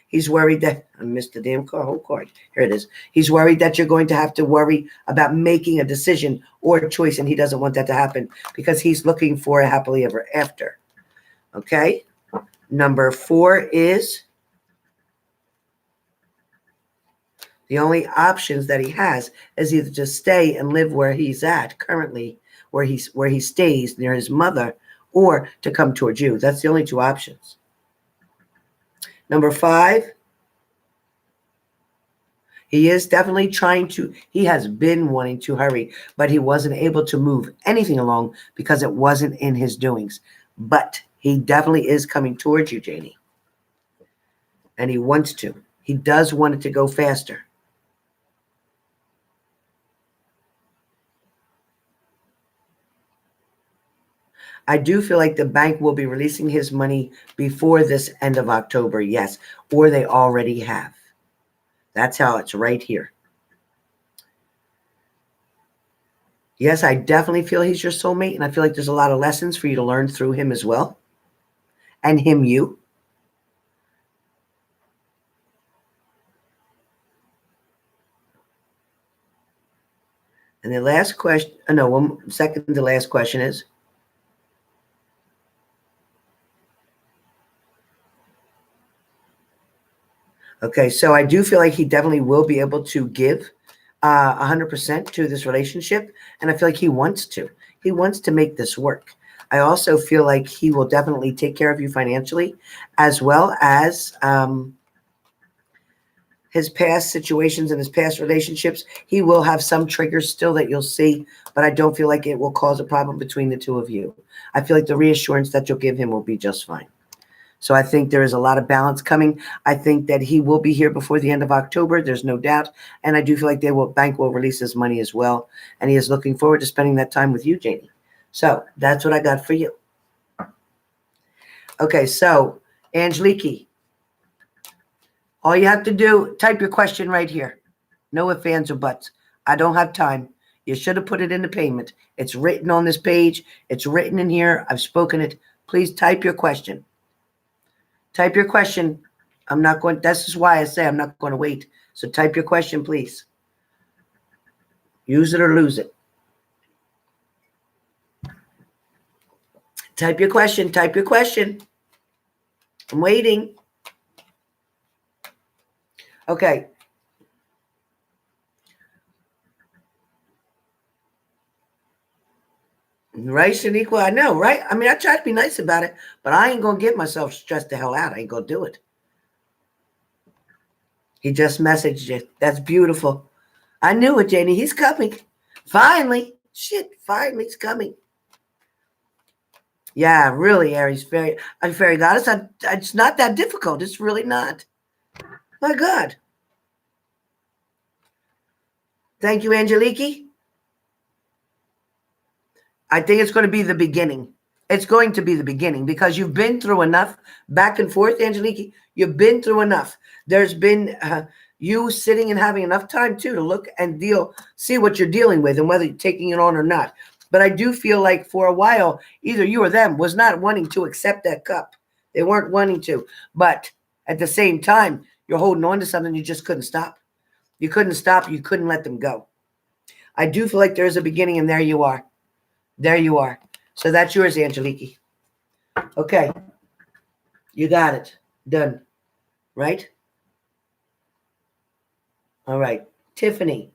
S1: he's worried that, I missed the damn whole card. Here it is. He's worried that you're going to have to worry about making a decision or a choice, and he doesn't want that to happen because he's looking for a happily ever after. Okay? Number 4 is, the only options that he has is either to stay and live where he's at currently, where he stays near his mother, or to come towards you. That's the only 2 options. Number 5, he is definitely he has been wanting to hurry, but he wasn't able to move anything along because it wasn't in his doings. But he definitely is coming towards you, Janie. And he wants to. He does want it to go faster. I do feel like the bank will be releasing his money before this end of October, yes, or they already have. That's how it's right here. Yes, I definitely feel he's your soulmate, and I feel like there's a lot of lessons for you to learn through him as well, and him you. And the last question, second to last question is, okay, so I do feel like he definitely will be able to give 100% to this relationship, and I feel like he wants to. He wants to make this work. I also feel like he will definitely take care of you financially, as well as his past situations and his past relationships. He will have some triggers still that you'll see, but I don't feel like it will cause a problem between the 2 of you. I feel like the reassurance that you'll give him will be just fine. So I think there is a lot of balance coming. I think that he will be here before the end of October. There's no doubt. And I do feel like bank will release his money as well. And he is looking forward to spending that time with you, Janie. So that's what I got for you. Okay, so Angelique, all you have to do, type your question right here. No ifs, ands, or buts. I don't have time. You should have put it in the payment. It's written on this page. It's written in here. I've spoken it. Please type your question. Type your question. This is why I say I'm not going to wait. So type your question, please. Use it or lose it. Type your question. Type your question. I'm waiting. Okay. Right, Shaniqua? I know, right? I mean, I try to be nice about it, but I ain't going to get myself stressed the hell out. I ain't going to do it. He just messaged you. That's beautiful. I knew it, Janie. He's coming. Finally. Shit, finally he's coming. Yeah, really, Aries. I'm fairy goddess. It's not that difficult. It's really not. My God. Thank you, Angelique. I think it's going to be the beginning. It's going to be the beginning because you've been through enough back and forth, Angelique. You've been through enough. There's been you sitting and having enough time too to look and see what you're dealing with and whether you're taking it on or not. But I do feel like for a while, either you or them was not wanting to accept that cup. They weren't wanting to. But at the same time, you're holding on to something you just couldn't stop. You couldn't stop. You couldn't let them go. I do feel like there's a beginning, and there you are. There you are. So that's yours, Angelique. Okay. You got it. Done. Right? All right. Tiffany.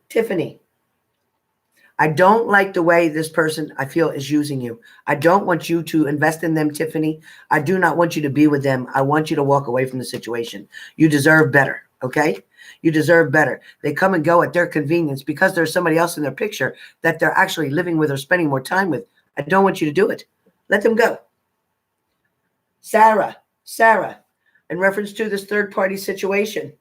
S1: I don't like the way this person, I feel, is using you. I don't want you to invest in them, Tiffany. I do not want you to be with them. I want you to walk away from the situation. You deserve better, okay? You deserve better. They come and go at their convenience because there's somebody else in their picture that they're actually living with or spending more time with. I don't want you to do it. Let them go. Sarah, in reference to this third-party situation,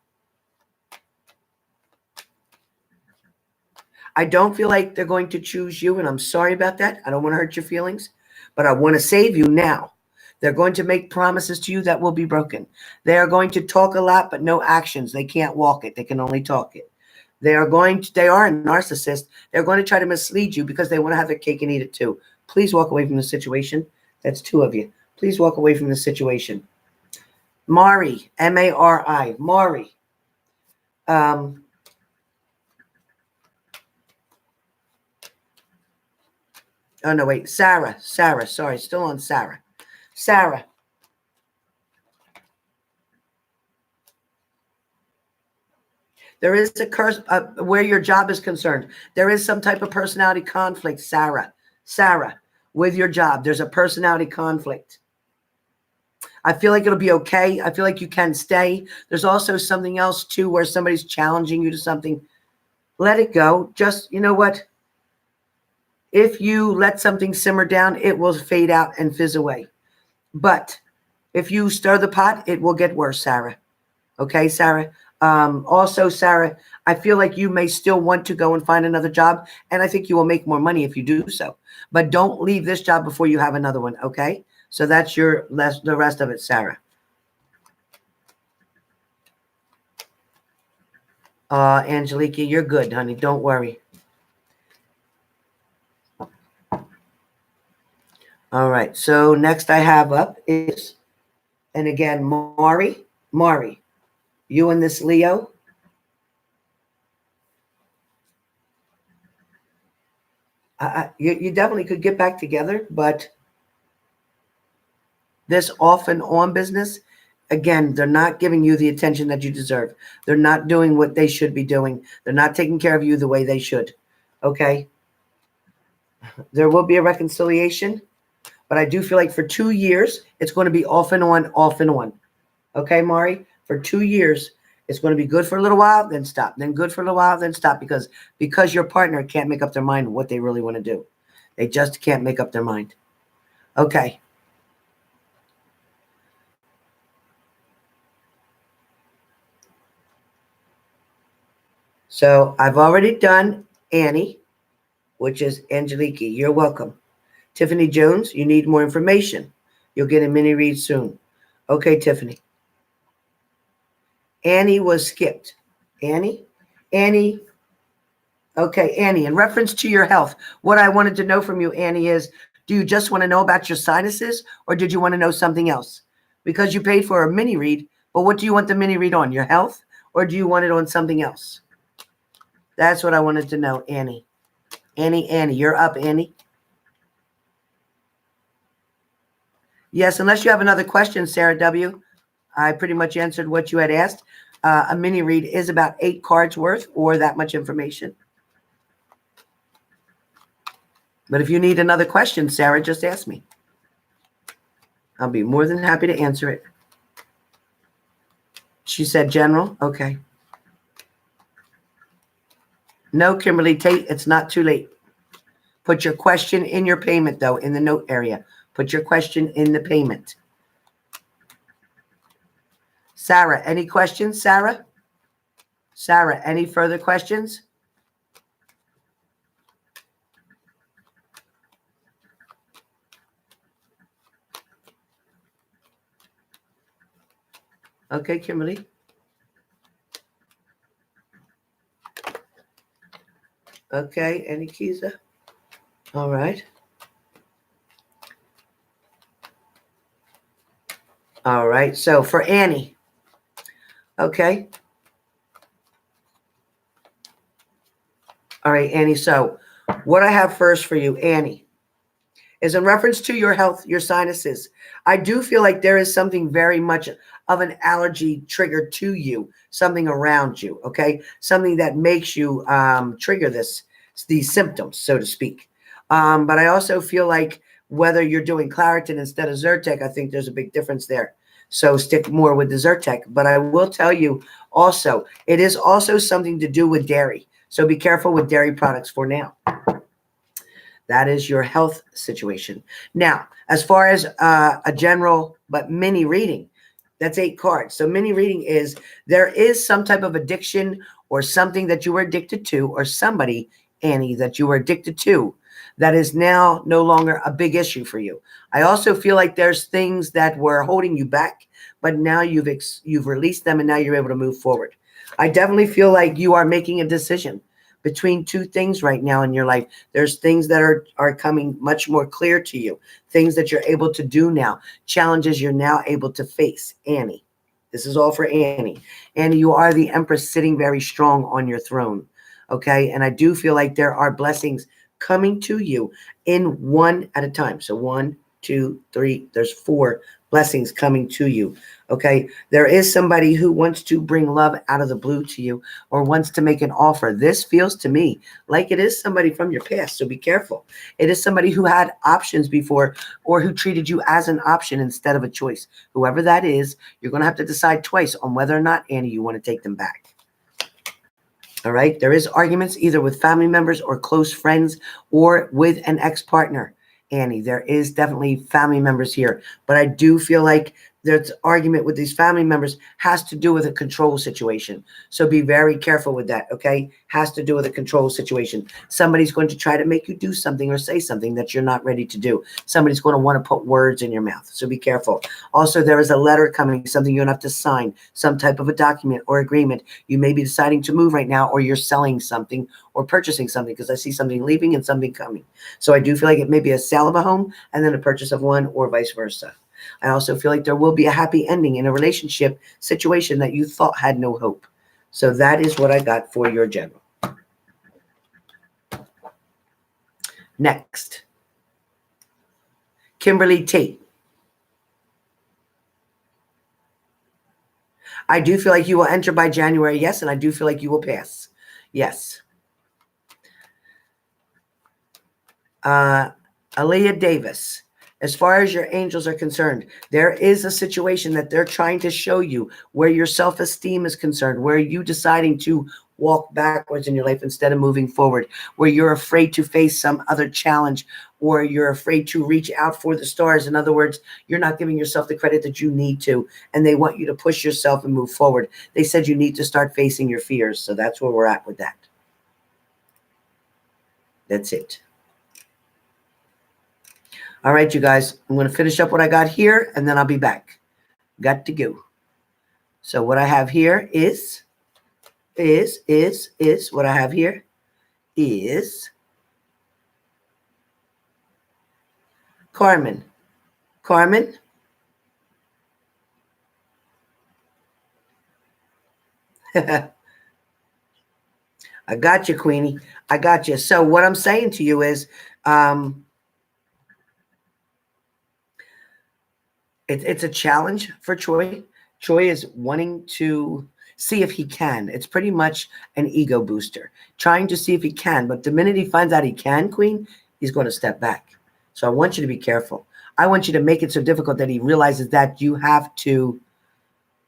S1: I don't feel like they're going to choose you, and I'm sorry about that. I don't want to hurt your feelings, but I want to save you now. They're going to make promises to you that will be broken. They are going to talk a lot, but no actions. They can't walk it. They can only talk it. They are a narcissist. They're going to try to mislead you because they want to have their cake and eat it too. Please walk away from the situation. That's two of you. Please walk away from the situation. Mari, M-A-R-I, Mari. Oh, no, wait. Sarah. Sorry, still on Sarah. Sarah. There is a curse where your job is concerned. There is some type of personality conflict, Sarah. With your job, there's a personality conflict. I feel like it'll be okay. I feel like you can stay. There's also something else, too, where somebody's challenging you to something. Let it go. Just, you know what? If you let something simmer down, it will fade out and fizz away. But if you stir the pot, it will get worse, Sarah. Okay, Sarah? Also, Sarah, I feel like you may still want to go and find another job, and I think you will make more money if you do so. But don't leave this job before you have another one, okay? So that's the rest of it, Sarah. Angelique, you're good, honey. Don't worry. All right, so next I have up is, and again, Mari, you and this Leo. You definitely could get back together, but this off and on business, again, they're not giving you the attention that you deserve. They're not doing what they should be doing. They're not taking care of you the way they should, okay? There will be a reconciliation. But I do feel like for 2 years, it's going to be off and on. Okay, Mari? For 2 years, it's going to be good for a little while, then stop. Then good for a little while, then stop. Because your partner can't make up their mind what they really want to do. They just can't make up their mind. Okay. So I've already done Annie, which is Angelique. You're welcome. Tiffany Jones, you need more information. You'll get a mini read soon. Okay, Tiffany. Annie was skipped. Annie. Okay, Annie, in reference to your health, what I wanted to know from you, Annie, is do you just want to know about your sinuses or did you want to know something else? Because you paid for a mini read, but what do you want the mini read on? Your health or do you want it on something else? That's what I wanted to know, Annie. Annie, you're up, Annie. Yes, unless you have another question, Sarah W. I pretty much answered what you had asked. A mini read is about 8 cards worth or that much information. But if you need another question, Sarah, just ask me. I'll be more than happy to answer it. She said general. Okay. No, Kimberly Tate, it's not too late. Put your question in your payment, though, in the note area. Put your question in the payment. Sarah, any questions, Sarah? Sarah, any further questions? Okay, Kimberly. Okay, Annie Kiza. All right. All right. So for Annie, okay. All right, Annie. So what I have first for you, Annie, is in reference to your health, your sinuses. I do feel like there is something very much of an allergy trigger to you, something around you, okay? Something that makes you trigger these symptoms, so to speak. But I also feel like whether you're doing Claritin instead of Zyrtec, I think there's a big difference there. So stick more with the Zyrtec. But I will tell you also, it is also something to do with dairy. So be careful with dairy products for now. That is your health situation. Now, as far as a general but mini reading, that's 8 cards. So mini reading is there is some type of addiction or something that you were addicted to, or somebody, Annie, that you were addicted to that is now no longer a big issue for you. I also feel like there's things that were holding you back, but now you've released them and now you're able to move forward. I definitely feel like you are making a decision between two things right now in your life. There's things that are coming much more clear to you, things that you're able to do now, challenges you're now able to face. Annie, this is all for Annie. Annie, you are the Empress sitting very strong on your throne, okay? And I do feel like there are blessings coming to you in one at a time. So 1, 2, 3, there's 4 blessings coming to you. Okay, there is somebody who wants to bring love out of the blue to you or wants to make an offer. This feels to me like it is somebody from your past, so be careful. It is somebody who had options before or who treated you as an option instead of a choice. Whoever that is, you're going to have to decide twice on whether or not, Annie, you want to take them back. All right, there is arguments either with family members or close friends or with an ex-partner. Annie, there is definitely family members here, but I do feel like there's argument with these family members has to do with a control situation. So be very careful with that, okay? Has to do with a control situation. Somebody's going to try to make you do something or say something that you're not ready to do. Somebody's going to want to put words in your mouth, so be careful. Also, there is a letter coming, something you're going to have to sign, some type of a document or agreement. You may be deciding to move right now, or you're selling something or purchasing something, because I see something leaving and something coming. So I do feel like it may be a sale of a home and then a purchase of one, or vice versa. I also feel like there will be a happy ending in a relationship situation that you thought had no hope. So that is what I got for your general. Next, Kimberly Tate. I do feel like you will enter by January, yes, and I do feel like you will pass. Yes. Aaliyah Davis. As far as your angels are concerned, there is a situation that they're trying to show you where your self-esteem is concerned, where you deciding to walk backwards in your life instead of moving forward, where you're afraid to face some other challenge, or you're afraid to reach out for the stars. In other words, you're not giving yourself the credit that you need to, and they want you to push yourself and move forward. They said you need to start facing your fears, so that's where we're at with that. That's it. All right, you guys, I'm going to finish up what I got here, and then I'll be back. Got to go. So what I have here is what I have here is Carmen. Carmen. I got you, Queenie. I got you. So what I'm saying to you is, it's a challenge for Troy. Troy is wanting to see if he can. It's pretty much an ego booster, trying to see if he can. But the minute he finds out he can, Queen, he's going to step back. So I want you to be careful. I want you to make it so difficult that he realizes that you have to.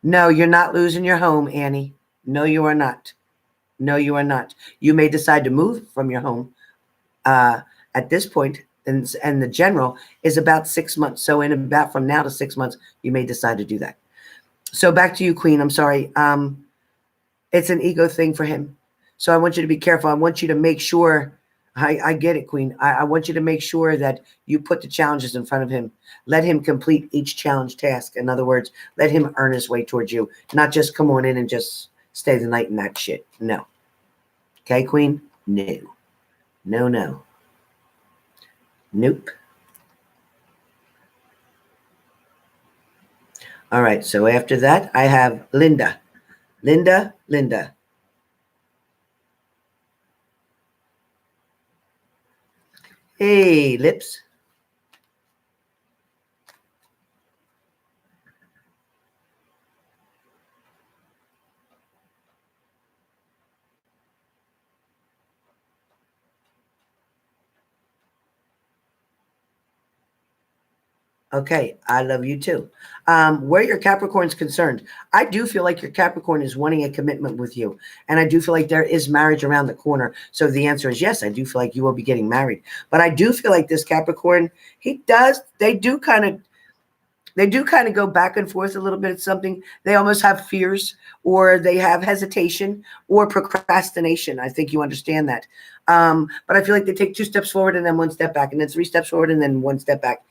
S1: No, you're not losing your home, Annie. No, you are not. No, you are not. You may decide to move from your home at this point, and the general is about 6 months. So in about from now to 6 months, you may decide to do that. So back to you, Queen. I'm sorry. It's an ego thing for him. So I want you to be careful. I want you to make sure I get it, Queen. I want you to make sure that you put the challenges in front of him. Let him complete each challenge task. In other words, let him earn his way towards you, not just come on in and just stay the night in that shit. No. Okay, Queen? No. No, no. Nope. All right, so after that, I have Linda. Linda. Hey, Lips. Okay, I love you too. Where your Capricorn's concerned, I do feel like your Capricorn is wanting a commitment with you. And I do feel like there is marriage around the corner. So the answer is yes, I do feel like you will be getting married. But I do feel like this Capricorn, they do kind of go back and forth a little bit at something. They almost have fears, or they have hesitation or procrastination. I think you understand that. But I feel like they take 2 steps forward and then 1 step back, and then 3 steps forward and then 1 step back.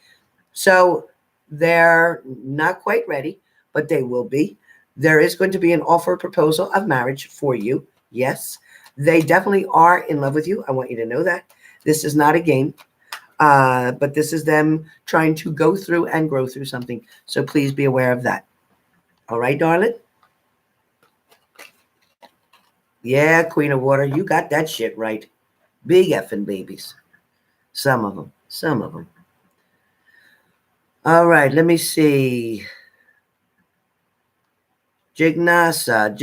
S1: So they're not quite ready, but they will be. There is going to be an offer proposal of marriage for you. Yes, they definitely are in love with you. I want you to know that. This is not a game, but this is them trying to go through and grow through something. So please be aware of that. All right, darling? Yeah, Queen of Water, you got that shit right. Big effing babies. Some of them. All right, let me see. Jignasa.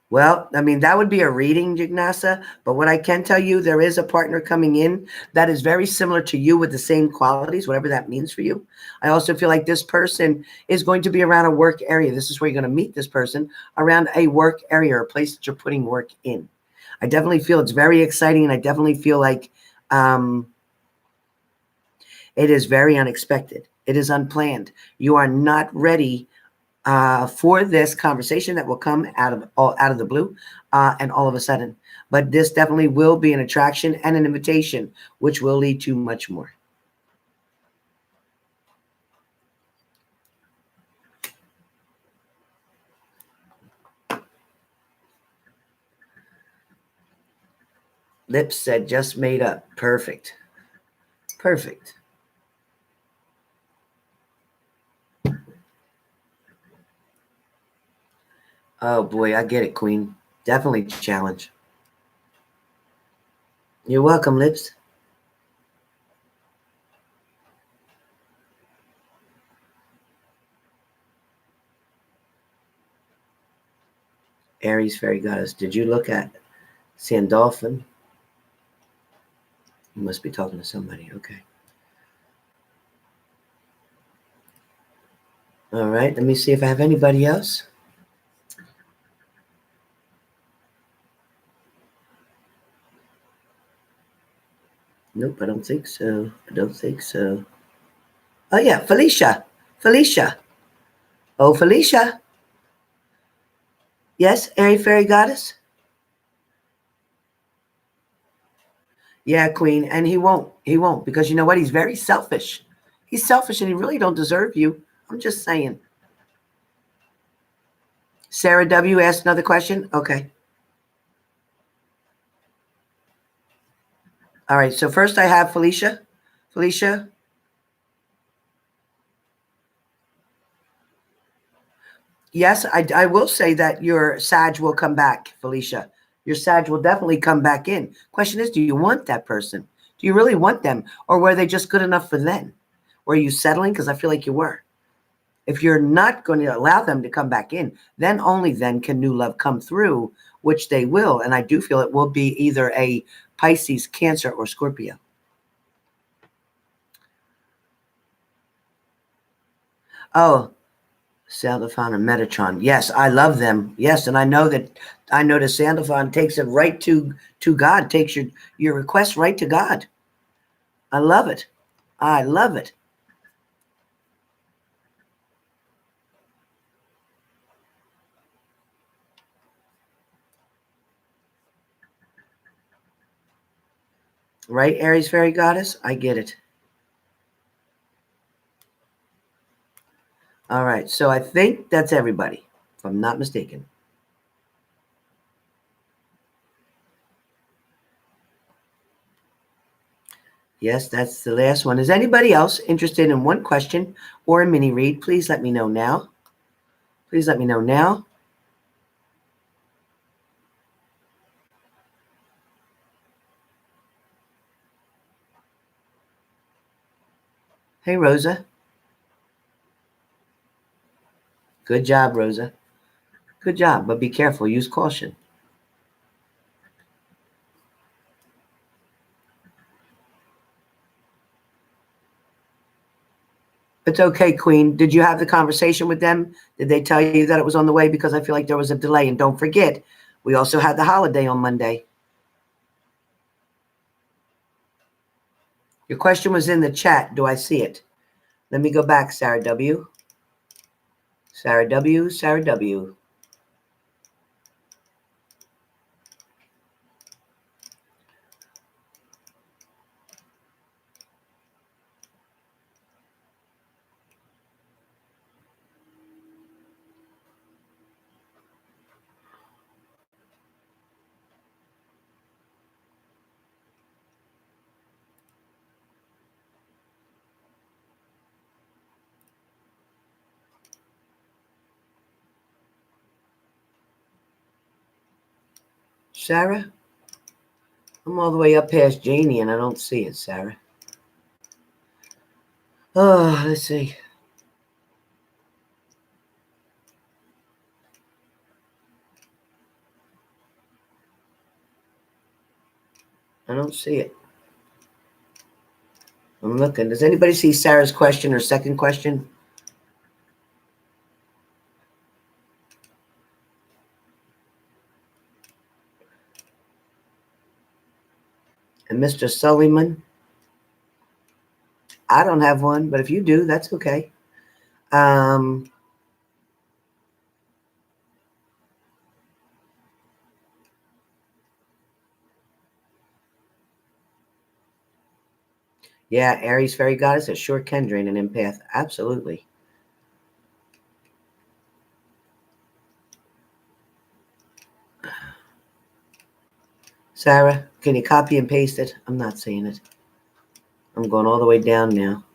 S1: Well, I mean, that would be a reading, Jignasa, but what I can tell you, there is a partner coming in that is very similar to you with the same qualities, whatever that means for you. I also feel like this person is going to be around a work area. This is where you're going to meet this person, around a work area or a place that you're putting work in. I definitely feel it's very exciting, and I definitely feel like it is very unexpected. It is unplanned. You are not ready for this conversation that will come out of the blue and all of a sudden. But this definitely will be an attraction and an invitation, which will lead to much more. Lips said just made up. Perfect. Oh boy, I get it, Queen. Definitely challenge. You're welcome, Lips. Aries fairy goddess. Did you look at Sandolphin? You must be talking to somebody. Okay. All right. Let me see if I have anybody else. Nope, I don't think so. Oh, yeah, Felicia. Oh, Felicia. Yes, Airy Fairy Goddess? Yeah, Queen. And he won't. Because you know what? He's very selfish. He's selfish and he really don't deserve you. I'm just saying. Sarah W. asked another question. Okay. All right. So first I have Felicia. Yes, I will say that your Sag will come back, Felicia. Your Sag will definitely come back in. Question is, do you want that person? Do you really want them? Or were they just good enough for then? Were you settling? Because I feel like you were. If you're not going to allow them to come back in, then only then can new love come through, which they will. And I do feel it will be either a Pisces, Cancer, or Scorpio. Oh, Sandalphon and Metatron. Yes, I love them. Yes, and I know that the Sandalphon takes it right to God, takes your request right to God. I love it. Right, Aries Fairy Goddess? I get it. All right, so I think that's everybody, if I'm not mistaken. Yes, that's the last one. Is anybody else interested in one question or a mini read? Please let me know now. Please let me know now. Hey, Rosa. Good job, Rosa. Good job, but be careful. Use caution. It's okay, Queen. Did you have the conversation with them? Did they tell you that it was on the way? Because I feel like there was a delay. And don't forget, we also had the holiday on Monday. Your question was in the chat. Do I see it? Let me go back, Sarah W. Sarah W. Sarah W. Sarah? I'm all the way up past Janie and I don't see it, Sarah. Oh, let's see. I don't see it. I'm looking. Does anybody see Sarah's question or second question? And Mr. Sullivan? I don't have one, but if you do, that's okay. Yeah, Aries Fairy Goddess, it sure can drain an empath. Absolutely. Sarah, can you copy and paste it? I'm not seeing it. I'm going all the way down now.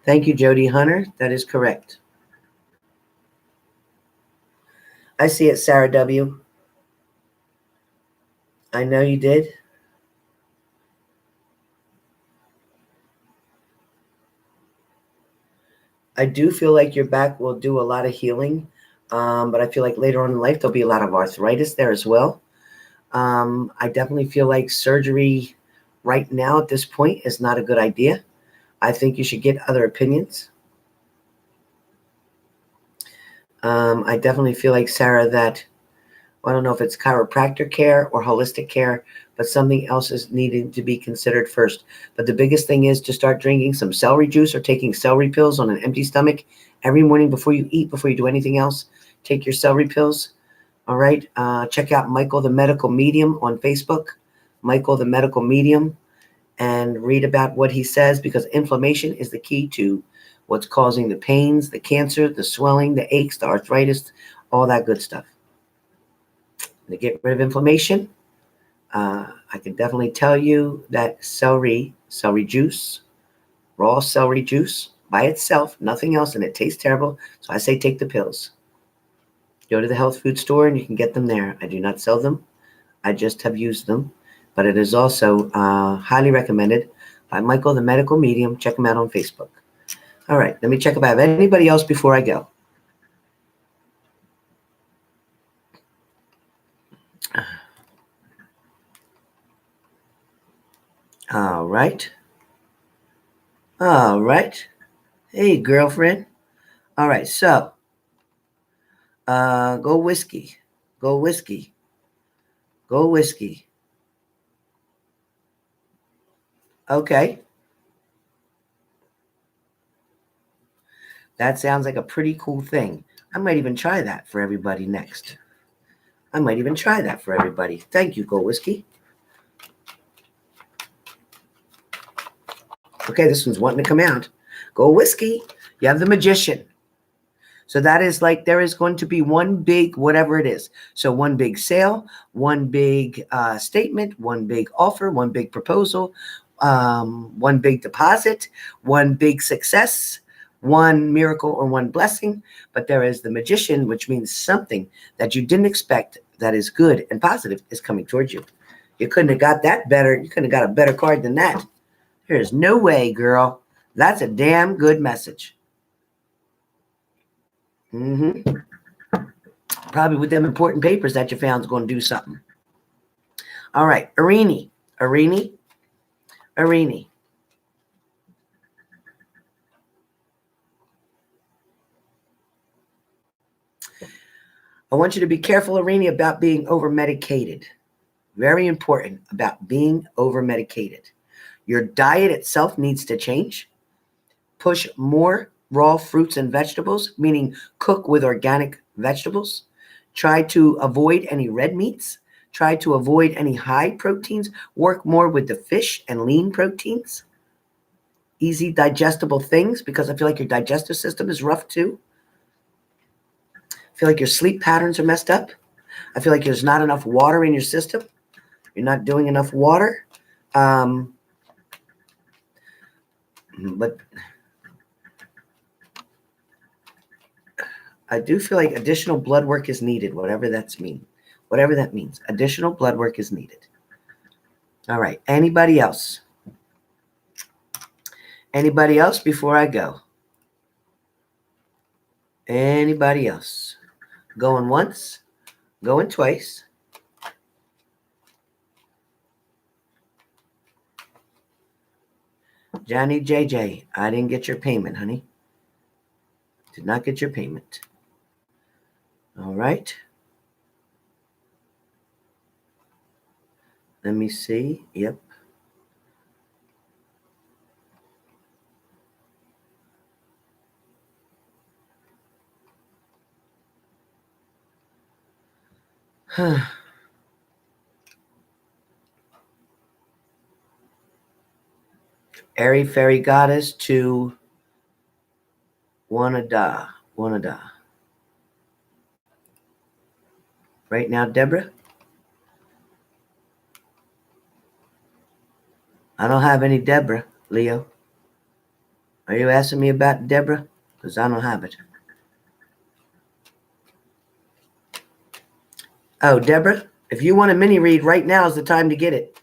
S1: Thank you, Jody Hunter. That is correct. I see it, Sarah W. I know you did. I do feel like your back will do a lot of healing, but I feel like later on in life there'll be a lot of arthritis there as well. I definitely feel like surgery right now at this point is not a good idea. I think you should get other opinions. I definitely feel like, Sarah, that I don't know if it's chiropractor care or holistic care, but something else is needing to be considered first. But the biggest thing is to start drinking some celery juice or taking celery pills on an empty stomach every morning before you eat, before you do anything else. Take your celery pills. All right. Check out Michael the Medical Medium on Facebook, Michael the Medical Medium, and read about what he says, because inflammation is the key to what's causing the pains, the cancer, the swelling, the aches, the arthritis, all that good stuff. To get rid of inflammation, I can definitely tell you that celery juice, raw celery juice by itself, nothing else, and it tastes terrible. So I say take the pills. Go to the health food store and you can get them there. I do not sell them. I just have used them. But it is also highly recommended by Michael, the Medical Medium. Check him out on Facebook. All right, let me check if I have anybody else before I go. All right. All right. Hey, girlfriend. All right, so go whiskey. Go whiskey. Go whiskey. Okay. That sounds like a pretty cool thing. I might even try that for everybody next. I might even try that for everybody. Thank you, Go Whiskey. Okay, this one's wanting to come out. Go Whiskey. You have the Magician. So that is like there is going to be one big whatever it is. So one big sale, one big statement, one big offer, one big proposal, one big deposit, one big success, one miracle or one blessing. But there is the Magician, which means something that you didn't expect that is good and positive is coming towards you. You couldn't have got that better. You couldn't have got a better card than that. There is no way, girl. That's a damn good message. Probably with them important papers that you found is going to do something. All right, Arini. I want you to be careful, Arini, about being over-medicated. Very important about being over-medicated. Your diet itself needs to change. Push more raw fruits and vegetables, meaning cook with organic vegetables. Try to avoid any red meats. Try to avoid any high proteins. Work more with the fish and lean proteins. Easy digestible things, because I feel like your digestive system is rough too. I feel like your sleep patterns are messed up. I feel like there's not enough water in your system. You're not doing enough water. But I do feel like additional blood work is needed, whatever that means. Whatever that means. Additional blood work is needed. All right. Anybody else? Anybody else before I go? Anybody else? Going once? Going twice? Johnny JJ, I didn't get your payment, honey. Did not get your payment. All right. Let me see. Yep. Airy Fairy Goddess to Wanada. Right now, Deborah? I don't have any Deborah, Leo. Are you asking me about Deborah? Because I don't have it. Oh, Deborah, if you want a mini read, right now is the time to get it.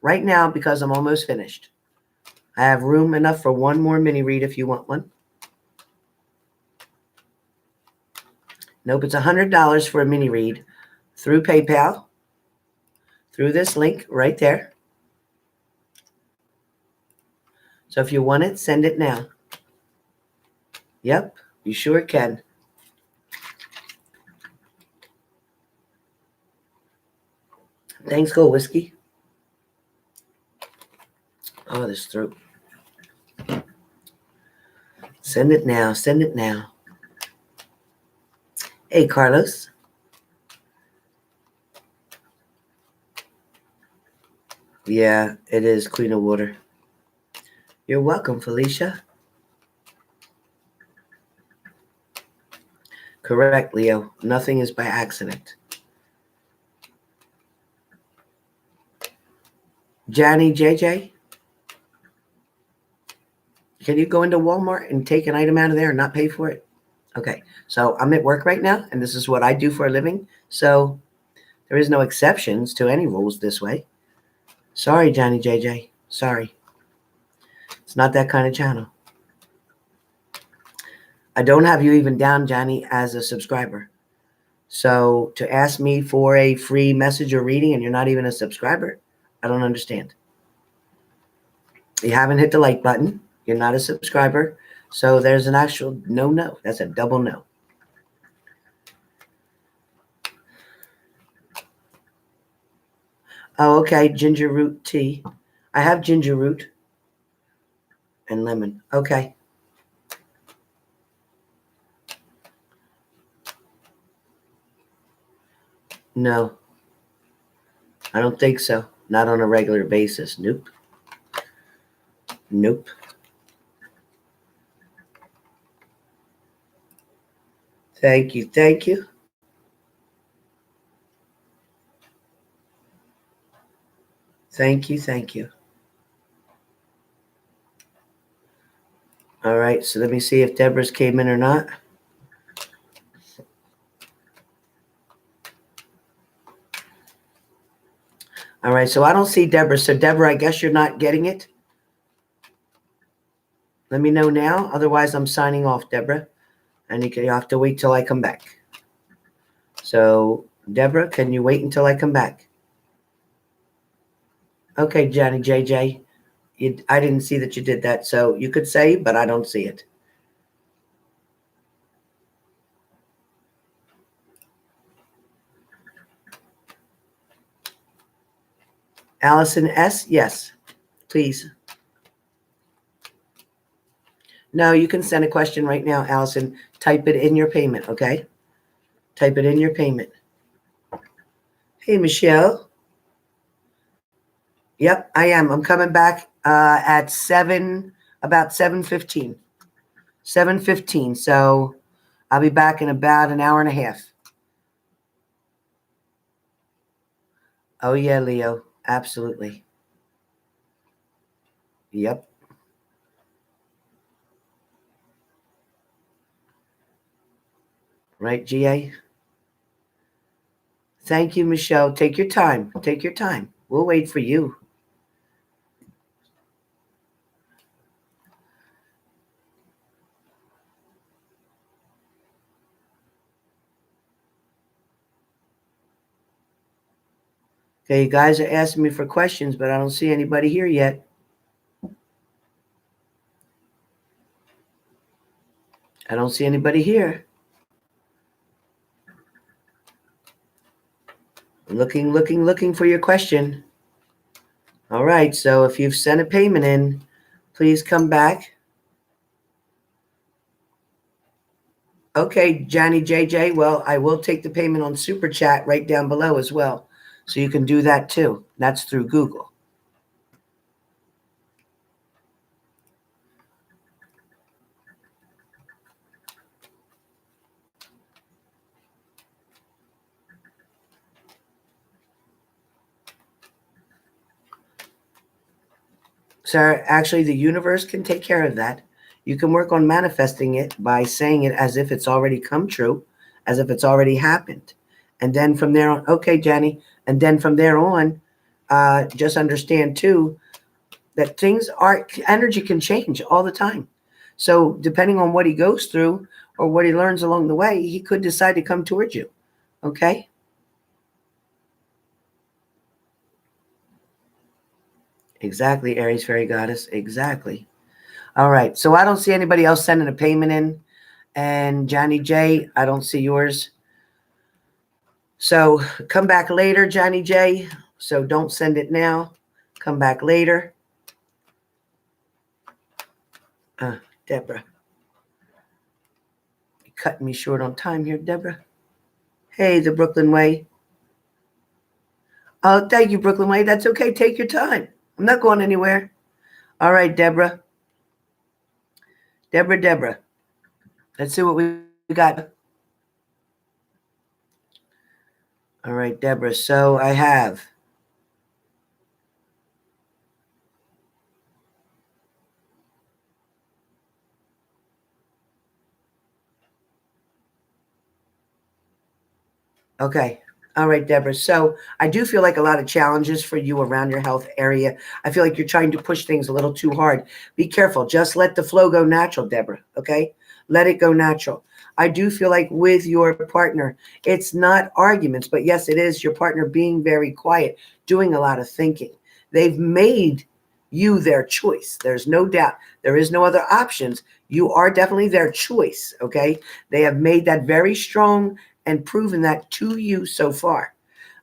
S1: Right now, because I'm almost finished. I have room enough for one more mini read if you want one. Nope, it's $100 for a mini read through PayPal, through this link right there. So if you want it, send it now. Yep, you sure can. Thanks, Go Whiskey. Oh, this throat. Send it now. Send it now. Hey, Carlos. Yeah, it is Queen of Water. You're welcome, Felicia. Correct, Leo. Nothing is by accident. Janie JJ, can you go into Walmart and take an item out of there and not pay for it? Okay, so I'm at work right now, and this is what I do for a living. So there is no exceptions to any rules this way. Sorry, Johnny JJ. Sorry. It's not that kind of channel. I don't have you even down, Johnny, as a subscriber. So to ask me for a free message or reading and you're not even a subscriber, I don't understand. You haven't hit the like button. You're not a subscriber. So there's an actual no. That's a double no. Oh, okay. Ginger root tea. I have ginger root and lemon. Okay. No, I don't think so. Not on a regular basis. Nope. Nope. Thank you. Thank you. Thank you. Thank you. All right. So let me see if Deborah's came in or not. All right. So I don't see Deborah. So Deborah, I guess you're not getting it. Let me know now. Otherwise, I'm signing off, Deborah. And you have to wait till I come back. So, Deborah, can you wait until I come back? Okay, Johnny JJ. I didn't see that you did that. So you could say, but I don't see it. Allison S. Yes, please. No, you can send a question right now, Allison. Type it in your payment, okay? Type it in your payment. Hey, Michelle. Yep, I am. I'm coming back at about 7:15. 7:15. So I'll be back in about an hour and a half. Oh, yeah, Leo. Absolutely. Yep. Right, GA? Thank you, Michelle. Take your time. Take your time. We'll wait for you. Okay, you guys are asking me for questions, but I don't see anybody here yet. I don't see anybody here. Looking for your question. All right, so if you've sent a payment in, please come back. Okay, Johnny JJ, well, I will take the payment on Super Chat right down below as well. So you can do that too. That's through Google. Sir, actually, the universe can take care of that. You can work on manifesting it by saying it as if it's already come true, as if it's already happened. And then from there on, okay, Jenny, and then from there on, just understand too that energy can change all the time. So depending on what he goes through or what he learns along the way, he could decide to come towards you. Okay? Exactly, Aries Fairy Goddess. Exactly. All right. So I don't see anybody else sending a payment in. And Johnny J, I don't see yours. So come back later, Johnny J. So don't send it now. Come back later. Deborah. You're cutting me short on time here, Deborah. Hey, the Brooklyn Way. Oh, thank you, Brooklyn Way. That's okay. Take your time. I'm not going anywhere. All right, Deborah. Deborah. Let's see what we got. All right, Deborah. So I have. Okay. All right, Deborah. So I do feel like a lot of challenges for you around your health area. I feel like you're trying to push things a little too hard. Be careful. Just let the flow go natural, Deborah. Okay? Let it go natural. I do feel like with your partner, it's not arguments, but yes, it is your partner being very quiet, doing a lot of thinking. They've made you their choice. There's no doubt. There is no other options. You are definitely their choice. Okay? They have made that very strong and proven that to you so far.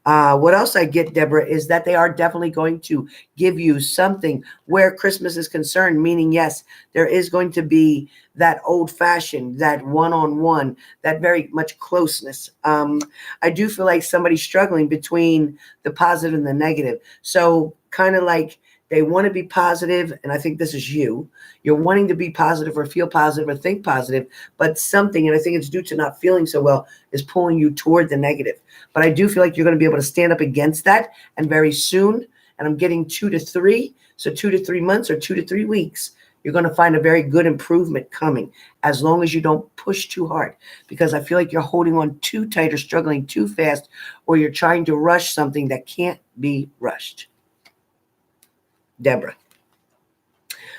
S1: What else I get, Deborah, is that they are definitely going to give you something where Christmas is concerned, meaning, yes, there is going to be that old fashioned, that one-on-one, that very much closeness. I do feel like somebody's struggling between the positive and the negative. So kind of like they want to be positive, and I think this is you. You're wanting to be positive or feel positive or think positive, but something, and I think it's due to not feeling so well, is pulling you toward the negative. But I do feel like you're going to be able to stand up against that. And very soon, and I'm getting 2 to 3, so 2 to 3 months or 2 to 3 weeks, you're going to find a very good improvement coming as long as you don't push too hard. Because I feel like you're holding on too tight or struggling too fast, or you're trying to rush something that can't be rushed. Deborah,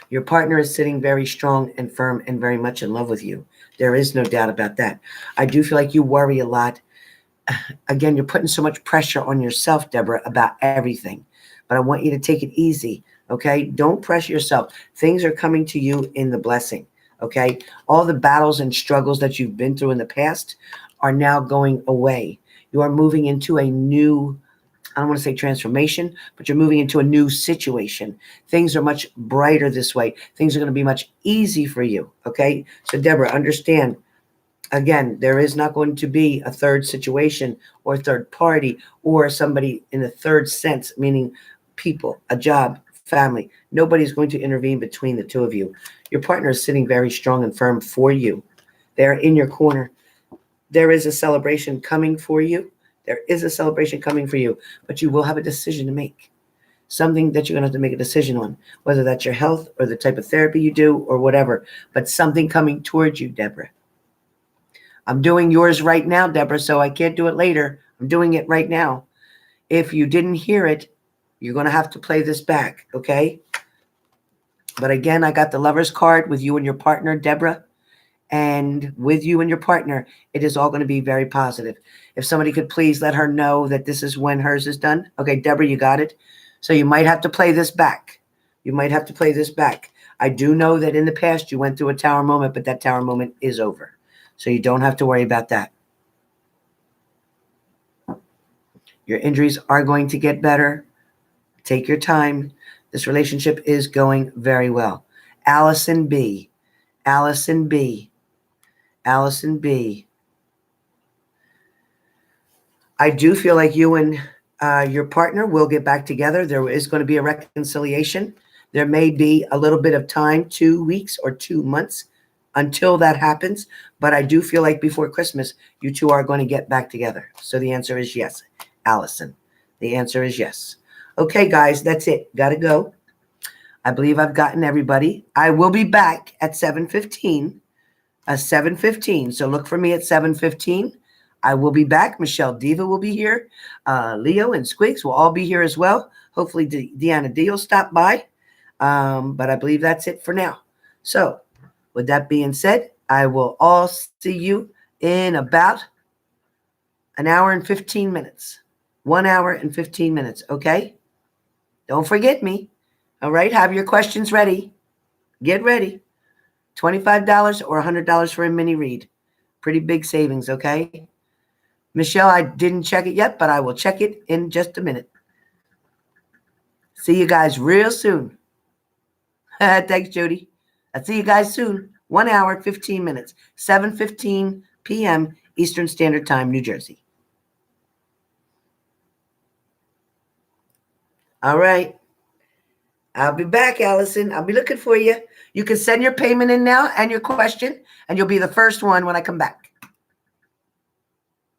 S1: your partner is sitting very strong and firm and very much in love with you. There is no doubt about that. I do feel like you worry a lot. Again, you're putting so much pressure on yourself, Deborah, about everything. But I want you to take it easy, okay? Don't pressure yourself. Things are coming to you in the blessing, okay? All the battles and struggles that you've been through in the past are now going away. You are moving into a new, I don't want to say transformation, but you're moving into a new situation. Things are much brighter this way. Things are going to be much easy for you, okay? So, Deborah, understand, again, there is not going to be a third situation or third party or somebody in a third sense, meaning people, a job, family. Nobody's going to intervene between the two of you. Your partner is sitting very strong and firm for you. They're in your corner. There is a celebration coming for you. There is a celebration coming for you, but you will have a decision to make. Something that you're going to have to make a decision on, whether that's your health or the type of therapy you do or whatever, but something coming towards you, Deborah. I'm doing yours right now, Deborah, so I can't do it later. I'm doing it right now. If you didn't hear it, you're going to have to play this back, okay? But again, I got the lover's card with you and your partner, Deborah. And with you and your partner, it is all going to be very positive. If somebody could please let her know that this is when hers is done. Okay, Deborah, you got it? So you might have to play this back. You might have to play this back. I do know that in the past you went through a tower moment, but that tower moment is over. So you don't have to worry about that. Your injuries are going to get better. Take your time. This relationship is going very well. Allison B. Allison B. Allison B. I do feel like you and your partner will get back together. There is going to be a reconciliation. There may be a little bit of time, 2 weeks or 2 months until that happens. But I do feel like before Christmas, you two are going to get back together. So the answer is yes, Allison. The answer is yes. Okay, guys, that's it. Got to go. I believe I've gotten everybody. I will be back at 7:15. 7:15. So look for me at 7:15. I will be back. Michelle Diva will be here. Leo and Squigs will all be here as well. Hopefully Deanna D will stop by. But I believe that's it for now. So with that being said, I will all see you in about an hour and 15 minutes. 1 hour and 15 minutes, okay? Don't forget me. All right, have your questions ready. Get ready. $25 or $100 for a mini read. Pretty big savings, okay? Michelle, I didn't check it yet, but I will check it in just a minute. See you guys real soon. Thanks, Jody. I'll see you guys soon. 1 hour, 15 minutes. 7:15 p.m. Eastern Standard Time, New Jersey. All right. I'll be back, Allison. I'll be looking for you. You can send your payment in now and your question, and you'll be the first one when I come back.